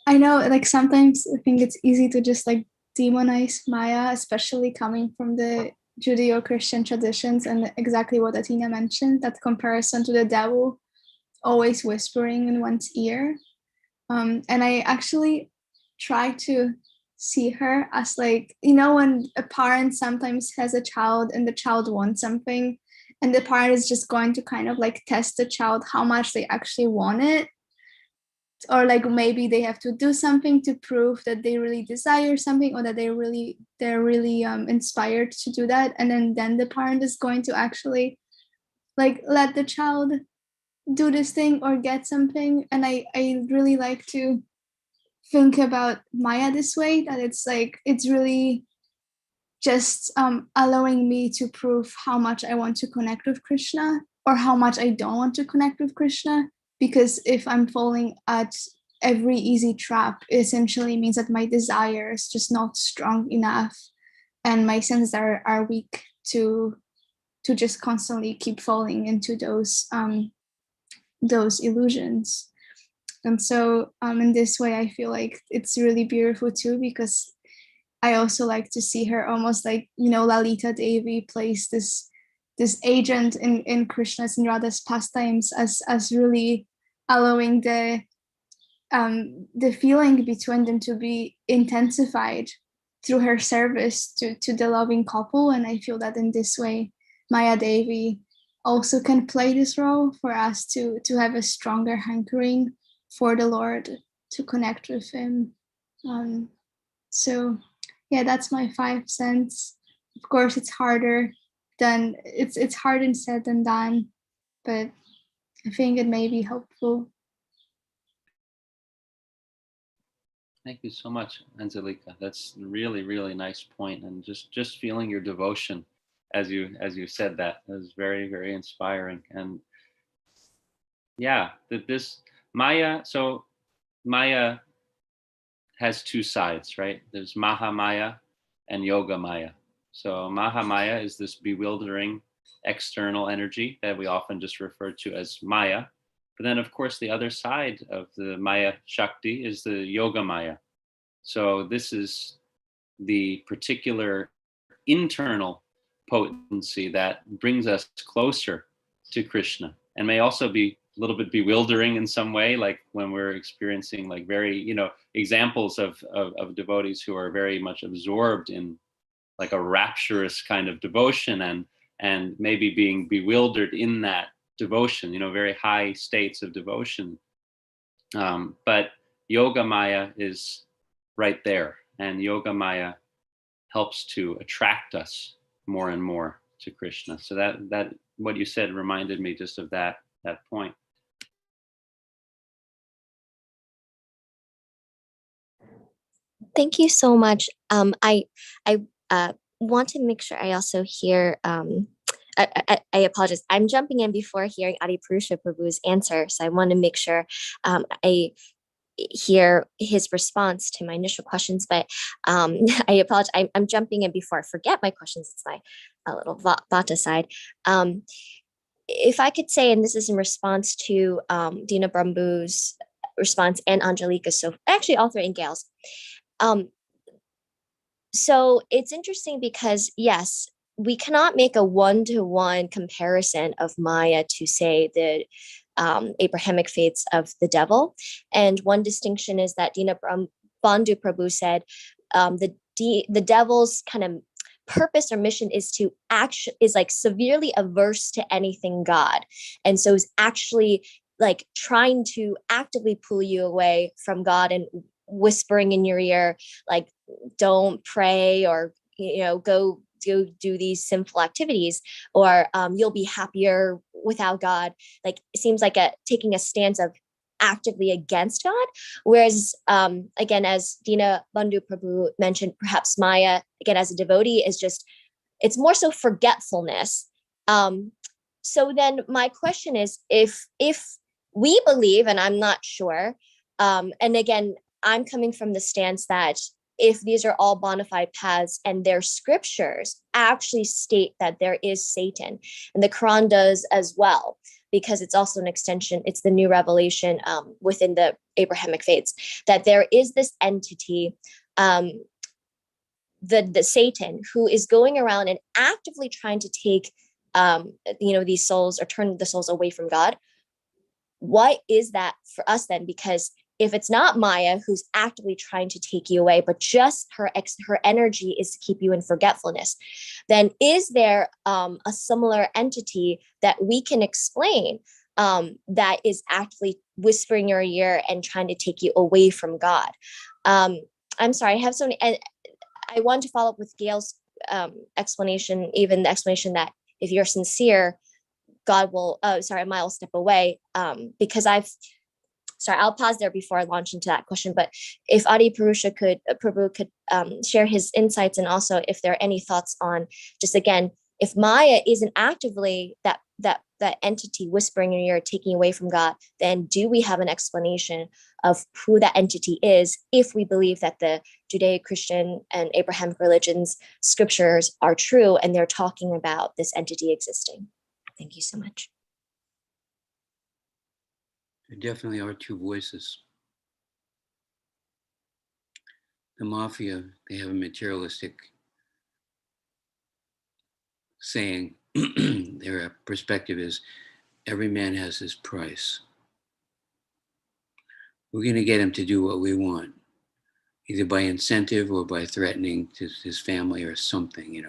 Speaker 6: I know, like, sometimes I think it's easy to just like demonize Maya, especially coming from the Judeo-Christian traditions, and exactly what Athena mentioned, that comparison to the devil always whispering in one's ear. And I actually try to see her as like, when a parent sometimes has a child and the child wants something, and the parent is just going to kind of like test the child how much they actually want it, or like maybe they have to do something to prove that they really desire something, or that they're really inspired to do that, and then the parent is going to actually like let the child do this thing or get something. And I really like to think about Maya this way, that it's really just allowing me to prove how much I want to connect with Krishna or how much I don't want to connect with Krishna. Because if I'm falling at every easy trap, it essentially means that my desire is just not strong enough and my senses are weak to just constantly keep falling into those illusions. And so in this way, I feel like it's really beautiful too, because I also like to see her almost like, Lalita Devi plays this agent in Krishna's and Radha's pastimes as really allowing the feeling between them to be intensified through her service to the loving couple. And I feel that in this way, Maya Devi also can play this role for us to have a stronger hankering for the Lord, to connect with him. So yeah, that's my 5 cents. Of course, it's harder said than done, but I think it may be helpful.
Speaker 1: Thank you so much, Angelica. That's a really, really nice point. And just feeling your devotion as you said that was very, very inspiring. And yeah, that this Maya has two sides, right? There's Mahamaya and Yoga Maya. So Mahamaya is this bewildering external energy that we often just refer to as Maya. But then, of course, the other side of the Maya Shakti is the Yoga Maya. So this is the particular internal potency that brings us closer to Krishna, and may also be a little bit bewildering in some way, like when we're experiencing like very, examples of devotees who are very much absorbed in like a rapturous kind of devotion and maybe being bewildered in that devotion, very high states of devotion. But Yoga Maya is right there, and Yoga Maya helps to attract us more and more to Krishna. So that what you said reminded me just of that point.
Speaker 4: Thank you so much. I want to make sure I also hear. I apologize. I'm jumping in before hearing Adipurusha Prabhu's answer, so I want to make sure I hear his response to my initial questions. But I apologize. I'm jumping in before I forget my questions. It's my a little Vata side. If I could say, and this is in response to Dina Bandhu's response and Angelica's, so actually all three and Gail's. So it's interesting because, yes, we cannot make a one-to-one comparison of Maya to, say, the Abrahamic faiths of the devil. And one distinction is that Dina Bandhu Prabhu said the devil's kind of purpose or mission is to is like severely averse to anything God. And so is actually like trying to actively pull you away from God and whispering in your ear, like, don't pray, or, go do these sinful activities, or you'll be happier without God. Like, it seems like taking a stance of actively against God. Whereas, again, as Dina Bandhu Prabhu mentioned, perhaps Maya, again, as a devotee, is just, it's more so forgetfulness. So then my question is, if we believe, and I'm not sure, and again, I'm coming from the stance that if these are all bona fide paths and their scriptures actually state that there is Satan, and the Quran does as well, because it's also an extension, it's the new revelation within the Abrahamic faiths, that there is this entity, the Satan, who is going around and actively trying to take these souls, or turn the souls away from God. What is that for us then? Because if it's not Maya who's actively trying to take you away, but just her energy is to keep you in forgetfulness, then is there a similar entity that we can explain that is actively whispering your ear and trying to take you away from God? I'm sorry, I have so many, and I want to follow up with Gail's explanation, even the explanation that if you're sincere, God will, Maya will step away, because I'll pause there before I launch into that question. But if Adi Prabhu could share his insights, and also if there are any thoughts on, just again, if Maya isn't actively that entity whispering in your ear, taking away from God, then do we have an explanation of who that entity is, if we believe that the Judeo-Christian and Abrahamic religions scriptures are true and they're talking about this entity existing? Thank you so much.
Speaker 3: There definitely are two voices. The mafia, they have a materialistic saying. Their perspective is, every man has his price. We're going to get him to do what we want, either by incentive or by threatening to his family or something,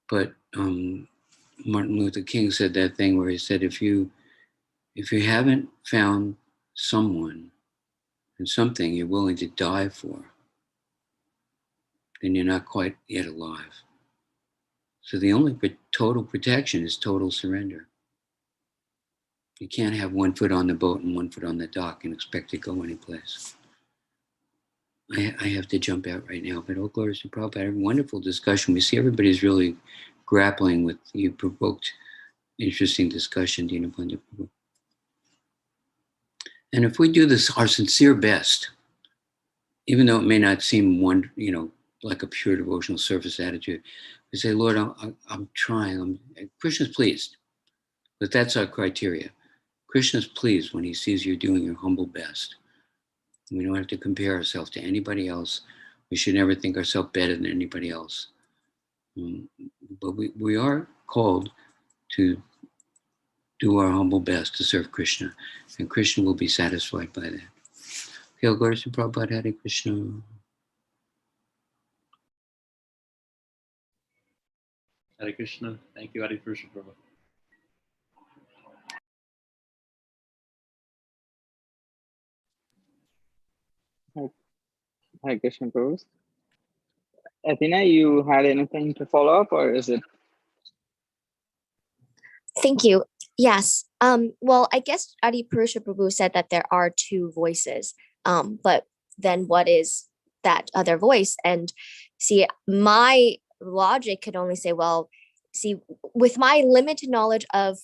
Speaker 3: But Martin Luther King said that thing where he said, if you haven't found someone and something you're willing to die for, then you're not quite yet alive. So the only total protection is total surrender. You can't have one foot on the boat and one foot on the dock and expect to go anyplace. I have to jump out right now, but glory to Prabhupada. Wonderful discussion. We see everybody's really grappling with, you provoked interesting discussion, Dina Bandhu. And if we do this, our sincere best, even though it may not seem like a pure devotional surface attitude, we say, Lord, I'm trying. Krishna's pleased, but that's our criteria. Krishna's pleased when he sees you're doing your humble best. We don't have to compare ourselves to anybody else. We should never think ourselves better than anybody else. But we are called to do our humble best to serve Krishna, and Krishna will be satisfied by that. Hail Gaura Prabhupada, Hare Krishna.
Speaker 1: Hare Krishna. Thank you, Adi Prabhu.
Speaker 2: Hi, Krishna Prabhu. Athena, you had anything to follow up, or is it?
Speaker 4: Thank you. Yes. Well, I guess Adi Prabhu said that there are two voices. But then what is that other voice? And see, my logic could only say, well, see, with my limited knowledge of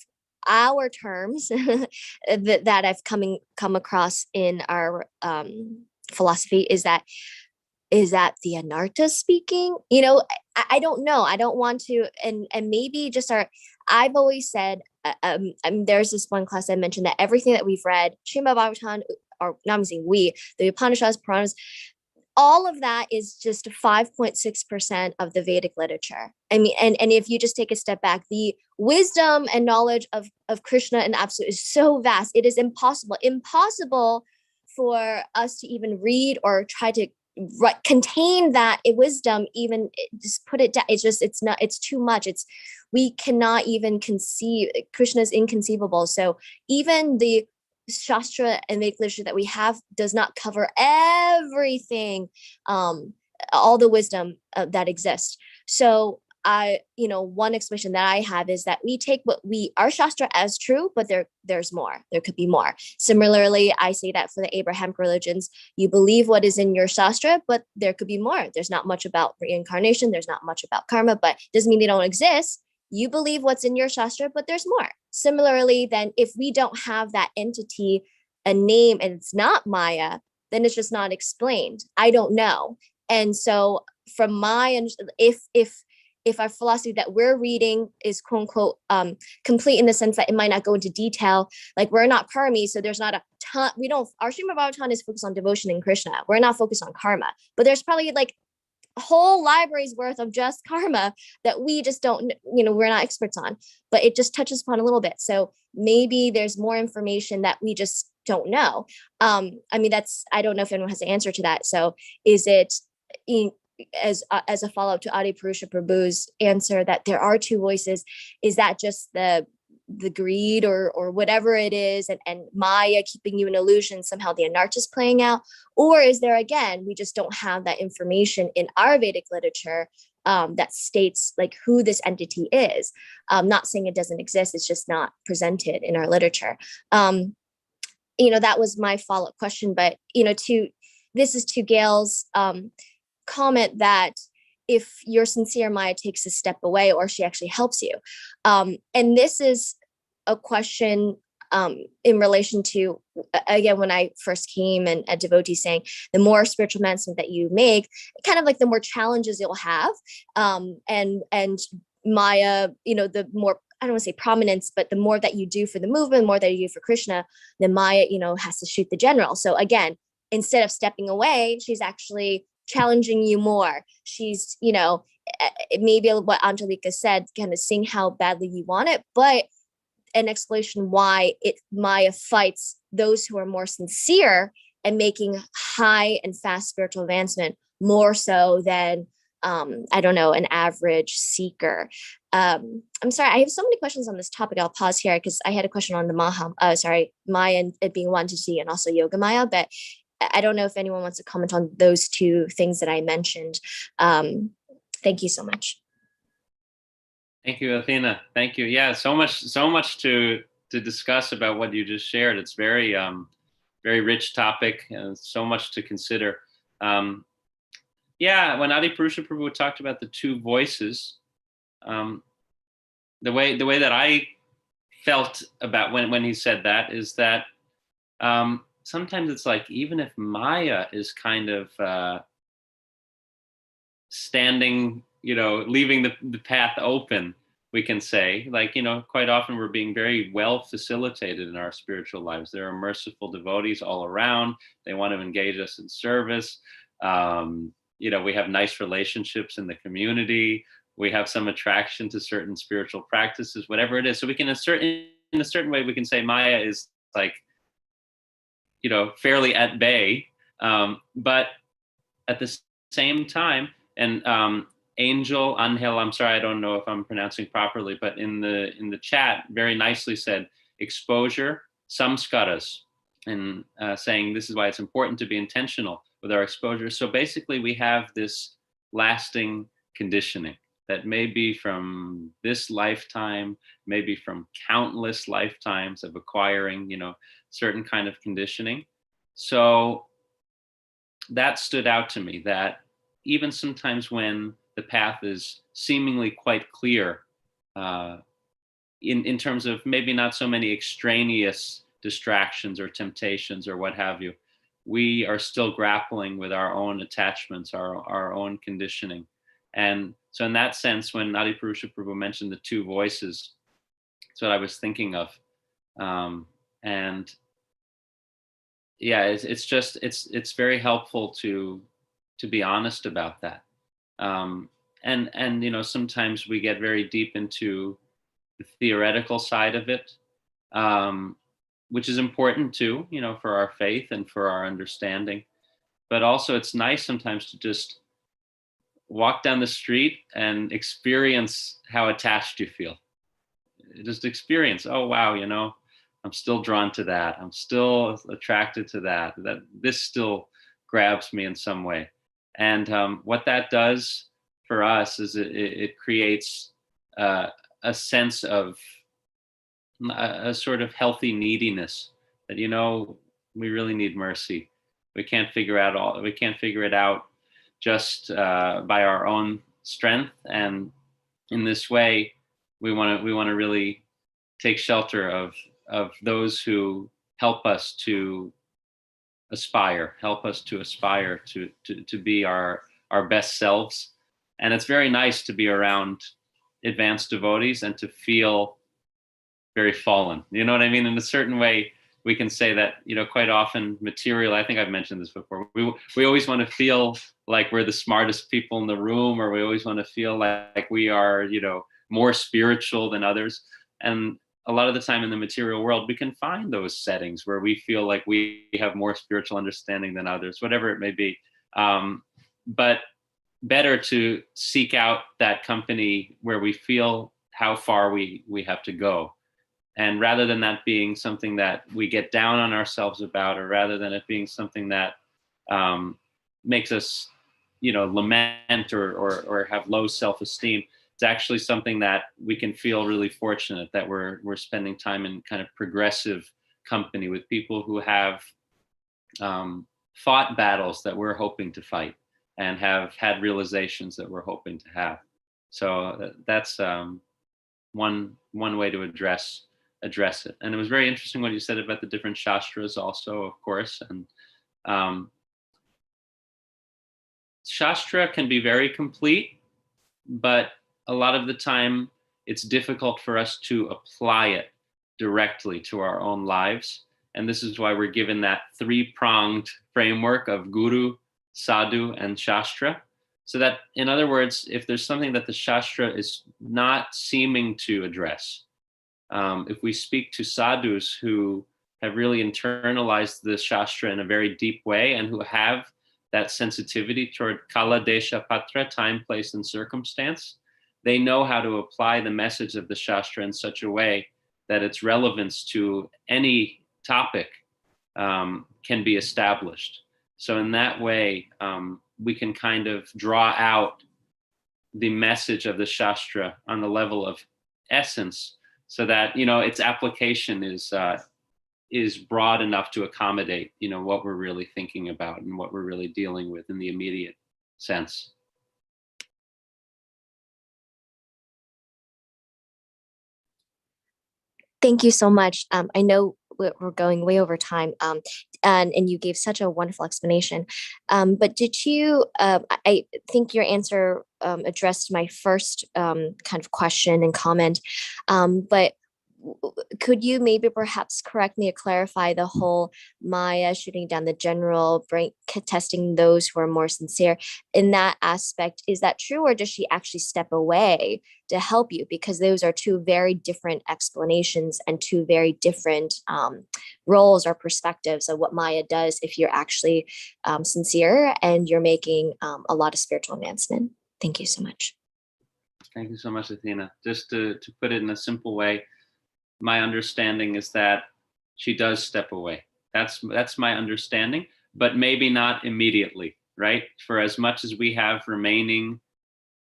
Speaker 4: our terms that I've come across in our philosophy, is that is that the Anarta speaking? You know, I don't know. I don't want to, and maybe just I've always said, there's this one class I mentioned that everything that we've read, Srimad Bhagavatam, or not I'm saying we, the Upanishads, Puranas, all of that is just 5.6% of the Vedic literature. I mean, and if you just take a step back, the wisdom and knowledge of Krishna and Absolute is so vast. It is impossible for us to even read or try to contain that wisdom, even just put it down. It's too much. We cannot even conceive. Krishna is inconceivable. So even the Shastra and Vedic literature that we have does not cover everything, all the wisdom that exists. So one explanation that I have is that we take our Shastra as true, but there's more. There could be more. Similarly, I say that for the Abrahamic religions, you believe what is in your Shastra, but there could be more. There's not much about reincarnation. There's not much about karma, but it doesn't mean they don't exist. You believe what's in your Shastra, but there's more. Similarly, then if we don't have that entity, a name, and it's not Maya, then it's just not explained. I don't know. And so from my, if our philosophy that we're reading is quote unquote complete in the sense that it might not go into detail, like we're not karmi, so there's not a ton, our Srimad Bhagavatam is focused on devotion and Krishna. We're not focused on karma, but there's probably like whole libraries worth of just karma that we just don't, we're not experts on, but it just touches upon a little bit. So maybe there's more information that we just don't know. I mean, I don't know if anyone has an answer to that. So is it as a follow-up to Adi Purusha Prabhu's answer that there are two voices, is that just the greed or whatever it is, and Maya keeping you in illusion, somehow the Anarta is playing out? Or is there, again, we just don't have that information in our Vedic literature that states like who this entity is? Not saying it doesn't exist, it's just not presented in our literature. That was my follow-up question, but this is to Gail's comment that if you're sincere, Maya takes a step away, or she actually helps you. And this is a question in relation to, again, when I first came and a devotee saying, the more spiritual advancement that you make, kind of like the more challenges you'll have. And Maya, the more, I don't want to say prominence, but the more that you do for the movement, the more that you do for Krishna, then Maya, has to shoot the general. So again, instead of stepping away, she's actually challenging you more. She's, maybe what Angelica said, kind of seeing how badly you want it, but an explanation why Maya fights those who are more sincere and making high and fast spiritual advancement more so than, an average seeker. I'm sorry, I have so many questions on this topic. I'll pause here because I had a question on the Maya and it being one to see, and also Yoga Maya, but I don't know if anyone wants to comment on those two things that I mentioned. Thank you so much.
Speaker 1: Thank you, Athena. Thank you. Yeah, so much to discuss about what you just shared. It's very, very rich topic and so much to consider. When Adi Purusha Prabhu talked about the two voices, the way that I felt about when he said that is that sometimes it's like, even if Maya is kind of standing, leaving the path open, we can say, like, quite often we're being very well facilitated in our spiritual lives. There are merciful devotees all around. They want to engage us in service. We have nice relationships in the community. We have some attraction to certain spiritual practices, whatever it is. So we can in a certain way, we can say Maya is like, fairly at bay. But at the same time, and Angel, I'm sorry, I don't know if I'm pronouncing properly, but in the chat very nicely said exposure, samskaras, and saying this is why it's important to be intentional with our exposure. So basically we have this lasting conditioning that may be from this lifetime, maybe from countless lifetimes of acquiring, certain kind of conditioning. So that stood out to me, that even sometimes when the path is seemingly quite clear, in terms of maybe not so many extraneous distractions or temptations or what have you, we are still grappling with our own attachments, our own conditioning. And so in that sense, when Adipurusha Prabhu mentioned the two voices, that's what I was thinking of. And yeah, it's very helpful to be honest about that. And you know, sometimes we get very deep into the theoretical side of it, which is important too, you know, for our faith and for our understanding. But also it's nice sometimes to just walk down the street and experience how attached you feel. Just experience, oh wow, you know, I'm still drawn to that. I'm still attracted to that. That this still grabs me in some way. And what that does for us is it creates a sense of a sort of healthy neediness that, you know, we really need mercy. We can't figure it out just by our own strength. And in this way, we want to really take shelter of those who help us to aspire to be our best selves. And it's very nice to be around advanced devotees and to feel very fallen. You know what I mean? In a certain way, we can say that, you know, quite often material, I think I've mentioned this before, we always want to feel like we're the smartest people in the room, or we always want to feel like we are, you know, more spiritual than others. And a lot of the time in the material world, we can find those settings where we feel like we have more spiritual understanding than others, whatever it may be. But better to seek out that company where we feel how far we have to go. And rather than that being something that we get down on ourselves about, or rather than it being something that makes us, you know, lament or have low self-esteem, it's actually something that we can feel really fortunate that we're spending time in kind of progressive company with people who have fought battles that we're hoping to fight and have had realizations that we're hoping to have. So that's one way to address it. And it was very interesting what you said about the different shastras also, of course. And shastra can be very complete, but a lot of the time it's difficult for us to apply it directly to our own lives. And this is why we're given that three-pronged framework of guru, sadhu, and shastra. So that, in other words, if there's something that the shastra is not seeming to address, if we speak to sadhus who have really internalized the shastra in a very deep way and who have that sensitivity toward kala, desha, patra, time, place, and circumstance, they know how to apply the message of the shastra in such a way that its relevance to any topic can be established. So in that way, we can kind of draw out the message of the shastra on the level of essence, so that, you know, its application is broad enough to accommodate, you know, what we're really thinking about and what we're really dealing with in the immediate sense.
Speaker 4: Thank you so much. I know we're going way over time, and you gave such a wonderful explanation. But did you? I think your answer addressed my first kind of question and comment. But could you maybe perhaps correct me or clarify the whole Maya shooting down the general, testing those who are more sincere in that aspect? Is that true, or does she actually step away to help you? Because those are two very different explanations and two very different roles or perspectives of what Maya does if you're actually sincere and you're making a lot of spiritual advancement. Thank you so much.
Speaker 1: Thank you so much, Athena. Just to put it in a simple way, my understanding is that she does step away. That's my understanding, but maybe not immediately, right? For as much as we have remaining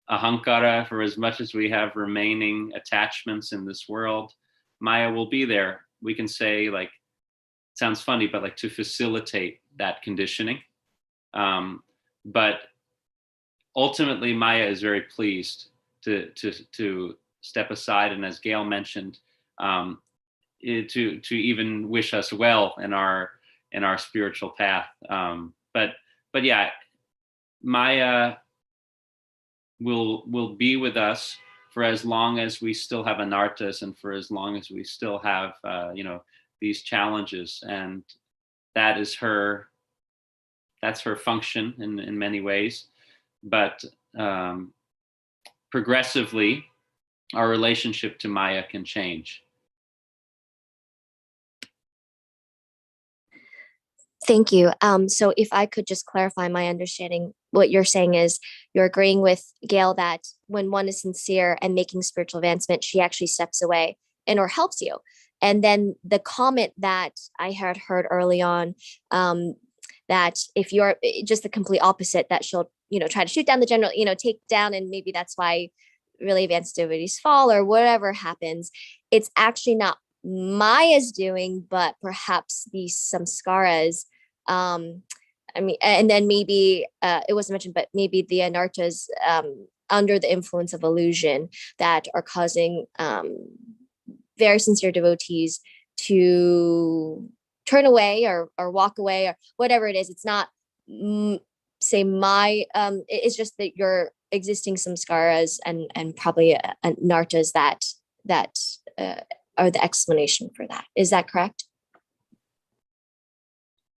Speaker 1: ahankara, for as much as we have remaining attachments in this world, Maya will be there. We can say, like, it sounds funny, but like to facilitate that conditioning. But ultimately, Maya is very pleased to step aside, and as Gail mentioned, to even wish us well in our in our spiritual path. But yeah, Maya will be with us for as long as we still have anartas, and for as long as we still have these challenges, and that's her function in many ways. But progressively, our relationship to Maya can change.
Speaker 4: Thank you. So if I could just clarify my understanding, what you're saying is you're agreeing with Gail that when one is sincere and making spiritual advancement, she actually steps away and or helps you. And then the comment that I had heard early on, that if you're just the complete opposite, that she'll, try to shoot down the general, take down, and maybe that's why really advanced devotees fall or whatever happens. It's actually not Maya's doing, but perhaps these samskaras. And then maybe it wasn't mentioned, but maybe the anartas under the influence of illusion that are causing very sincere devotees to turn away or walk away or whatever it is. It's not it's just that your existing samskaras and probably anartas that are the explanation for that. Is that correct?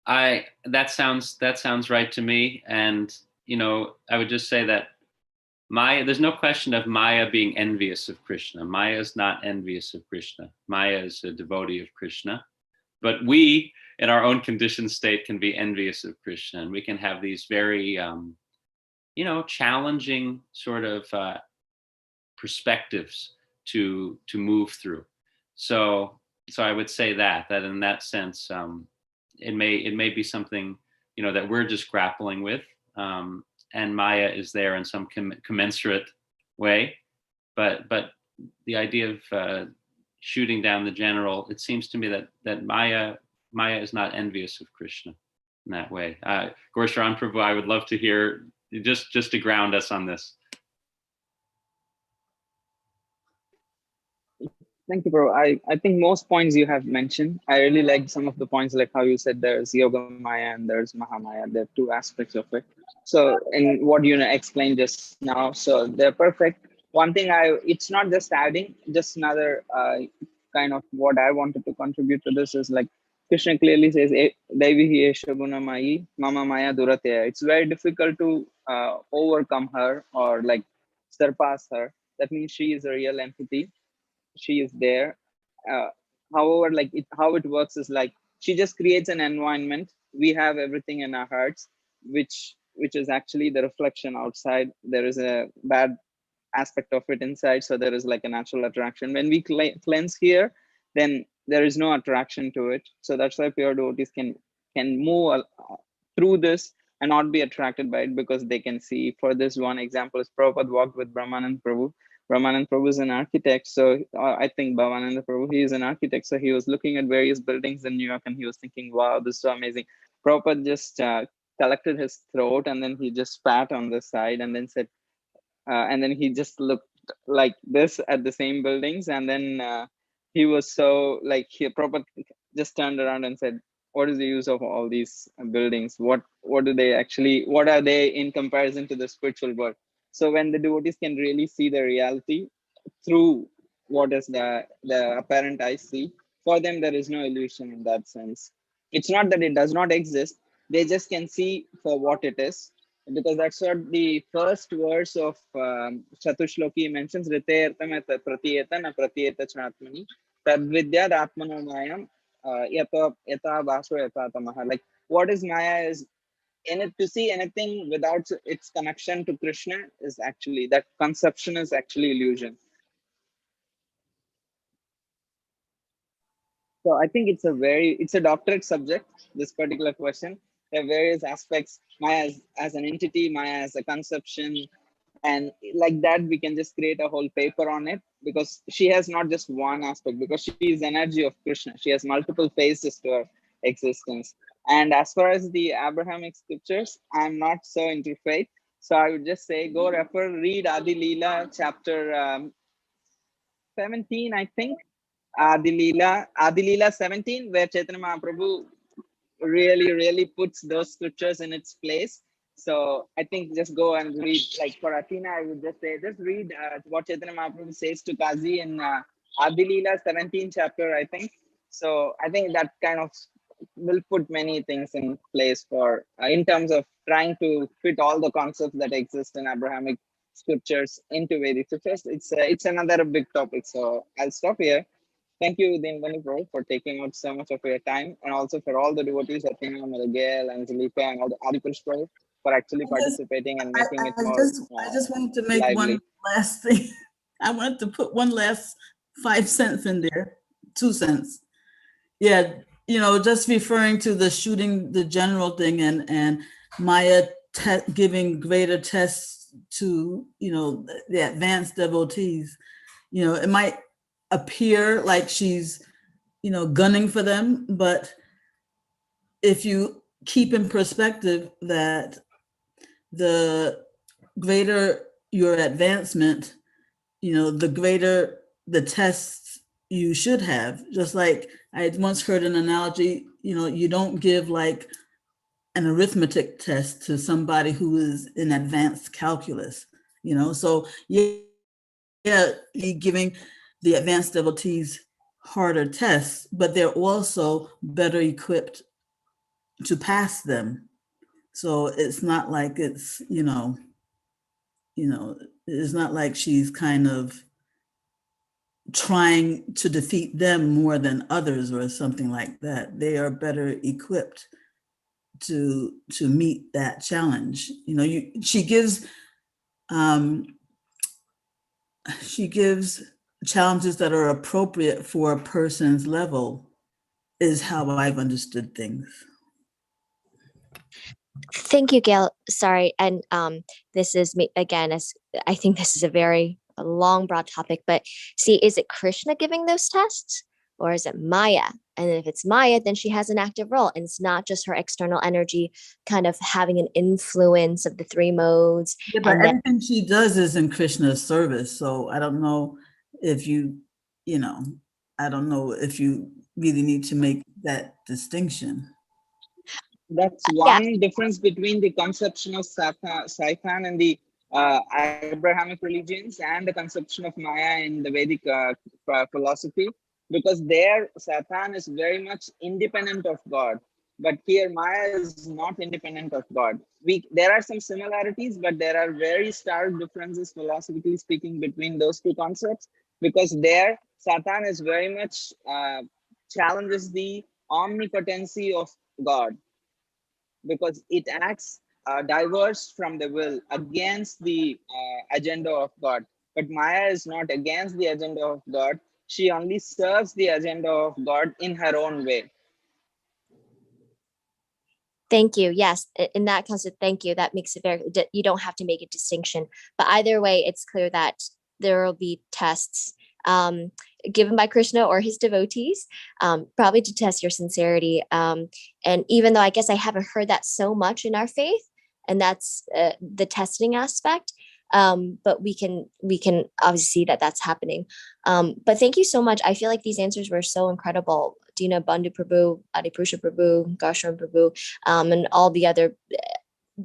Speaker 1: That sounds right to me. And I would just say that Maya, there's no question of Maya being envious of Krishna. Maya is not envious of Krishna. Maya is a devotee of Krishna. But we, in our own conditioned state, can be envious of Krishna, and we can have these very, challenging sort of perspectives to move through. So I would say that in that sense, it may be something that we're just grappling with, and Maya is there in some commensurate way. But the idea of shooting down the general, it seems to me that Maya is not envious of Krishna in that way. Gorsharan Prabhu, I would love to hear just to ground us on this.
Speaker 2: Thank you, bro. I think most points you have mentioned. I really like some of the points, like how you said there's Yoga Maya and there's Mahamaya. There are two aspects of it. So, and what you explained just now, so they're perfect. One thing it's not just adding, just another kind of what I wanted to contribute to this is like Krishna clearly says, Devi hi esha guna mayi, mama maya duratya. It's very difficult to overcome her or like surpass her. That means she is a real entity. She is there. However, like how it works is like she just creates an environment. We have everything in our hearts, which is actually the reflection outside. There is a bad aspect of it inside, so there is like a natural attraction. When we cleanse here, then there is no attraction to it. So that's why pure devotees can move through this and not be attracted by it, because they can see. For this one example is Prabhupada walked with Brahmanand Prabhu. Brahmanand Prabhu is an architect, so I think Bhavananda Prabhu, he is an architect, so he was looking at various buildings in New York and he was thinking, wow, this is so amazing. Prabhupada just collected his throat and then he just spat on the side and then said, and then he just looked like this at the same buildings, and then he was so like, Prabhupada just turned around and said, what is the use of all these buildings? What do they actually, what are they in comparison to the spiritual world? So when the devotees can really see the reality through what is the apparent eye see, for them there is no illusion in that sense. It's not that it does not exist, they just can see for what it is, because that's what the first verse of Chatushloki mentions, Riteertam et pratiyeta na pratiyeta chatmani tadvidyad atmanomayam yata vaso yata tamaha. Like what is Maya is, to see anything without its connection to Krishna is actually, that conception is actually illusion. So I think it's a doctorate subject, this particular question. There are various aspects, Maya as an entity, Maya as a conception, and like that we can just create a whole paper on it, because she has not just one aspect, because she is energy of Krishna. She has multiple phases to her existence. And as far as the Abrahamic scriptures, I'm not so into faith, so I would just say go read Adi Leela chapter 17, I think. Adi Leela 17, where Chaitanya Mahaprabhu really puts those scriptures in its place. So I think just go and read, like for Athena, I would just say, just read what Chaitanya Mahaprabhu says to Kazi in Adi Leela 17th chapter, I think. So I think that kind of will put many things in place for, in terms of trying to fit all the concepts that exist in Abrahamic scriptures into Vedic scriptures. It's another big topic. So I'll stop here. Thank you, Dina Bandhu, for taking out so much of your time, and also for all the devotees, Athena, Miguel, Angelica, and all the Adipurush for actually participating and making it more
Speaker 5: I just wanted to make
Speaker 2: lively.
Speaker 5: one last thing. I wanted to put one last 5 cents in there, 2 cents. Yeah, just referring to the shooting the general thing and Maya giving greater tests to, the advanced devotees. It might appear like she's, gunning for them, but if you keep in perspective that the greater your advancement, the greater the tests you should have. Just like I once heard an analogy, you don't give like an arithmetic test to somebody who is in advanced calculus, so you're giving the advanced devotees harder tests, but they're also better equipped to pass them. So it's not like it's, it's not like she's kind of trying to defeat them more than others or something like that. They are better equipped to meet that challenge. She gives challenges that are appropriate for a person's level, is how I've understood things.
Speaker 4: Thank you, Gail. Sorry. And this is me again, as I think this is a very long, broad topic, but see, is it Krishna giving those tests or is it Maya? And if it's Maya, then she has an active role, and it's not just her external energy kind of having an influence of the 3 modes.
Speaker 5: Yeah, but everything she does is in Krishna's service. So I don't know if I don't know if you really need to make that distinction.
Speaker 2: That's one difference between the conception of Satan in the Abrahamic religions and the conception of Maya in the Vedic philosophy, because there Satan is very much independent of God, but here Maya is not independent of God. There are some similarities, but there are very stark differences philosophically speaking between those 2 concepts, because there Satan is very much challenges the omnipotency of God, because it acts diverse from the will, against the agenda of God. But Maya is not against the agenda of God. She only serves the agenda of God in her own way.
Speaker 4: Thank you. Yes, in that concept, thank you. That makes it very, you don't have to make a distinction. But either way, it's clear that there will be tests given by Krishna or his devotees, probably to test your sincerity. And even though I guess I haven't heard that so much in our faith, and that's the testing aspect, but we can obviously see that that's happening. But thank you so much. I feel like these answers were so incredible. Dina Bandhu Prabhu, Adipurusha Prabhu, Garshan Prabhu, and all the other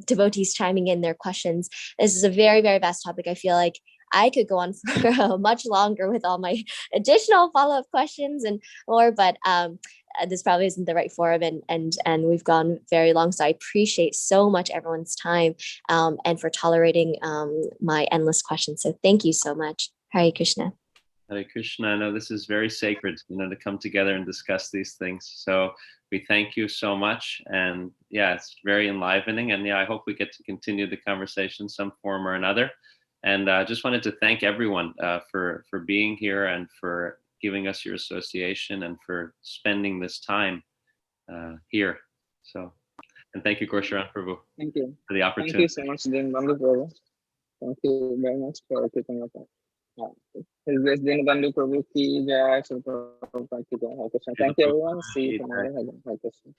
Speaker 4: devotees chiming in their questions. This is a very, very vast topic. I feel like I could go on for much longer with all my additional follow-up questions and more, but this probably isn't the right forum, and we've gone very long. So I appreciate so much everyone's time and for tolerating my endless questions. So thank you so much. Hare Krishna.
Speaker 1: Hare Krishna. I know this is very sacred, to come together and discuss these things. So we thank you so much. And yeah, it's very enlivening. And yeah, I hope we get to continue the conversation some form or another. And I just wanted to thank everyone for being here and for giving us your association and for spending this time here. So, and thank you, Garshan Prabhu.
Speaker 2: Thank you
Speaker 1: for the opportunity.
Speaker 2: Thank you so much, Dina Bandhu Prabhu. Thank you very much for taking up. His Grace Dina Bandhu Prabhu ki jai. Thank you everyone. See you tomorrow. Hare Krishna.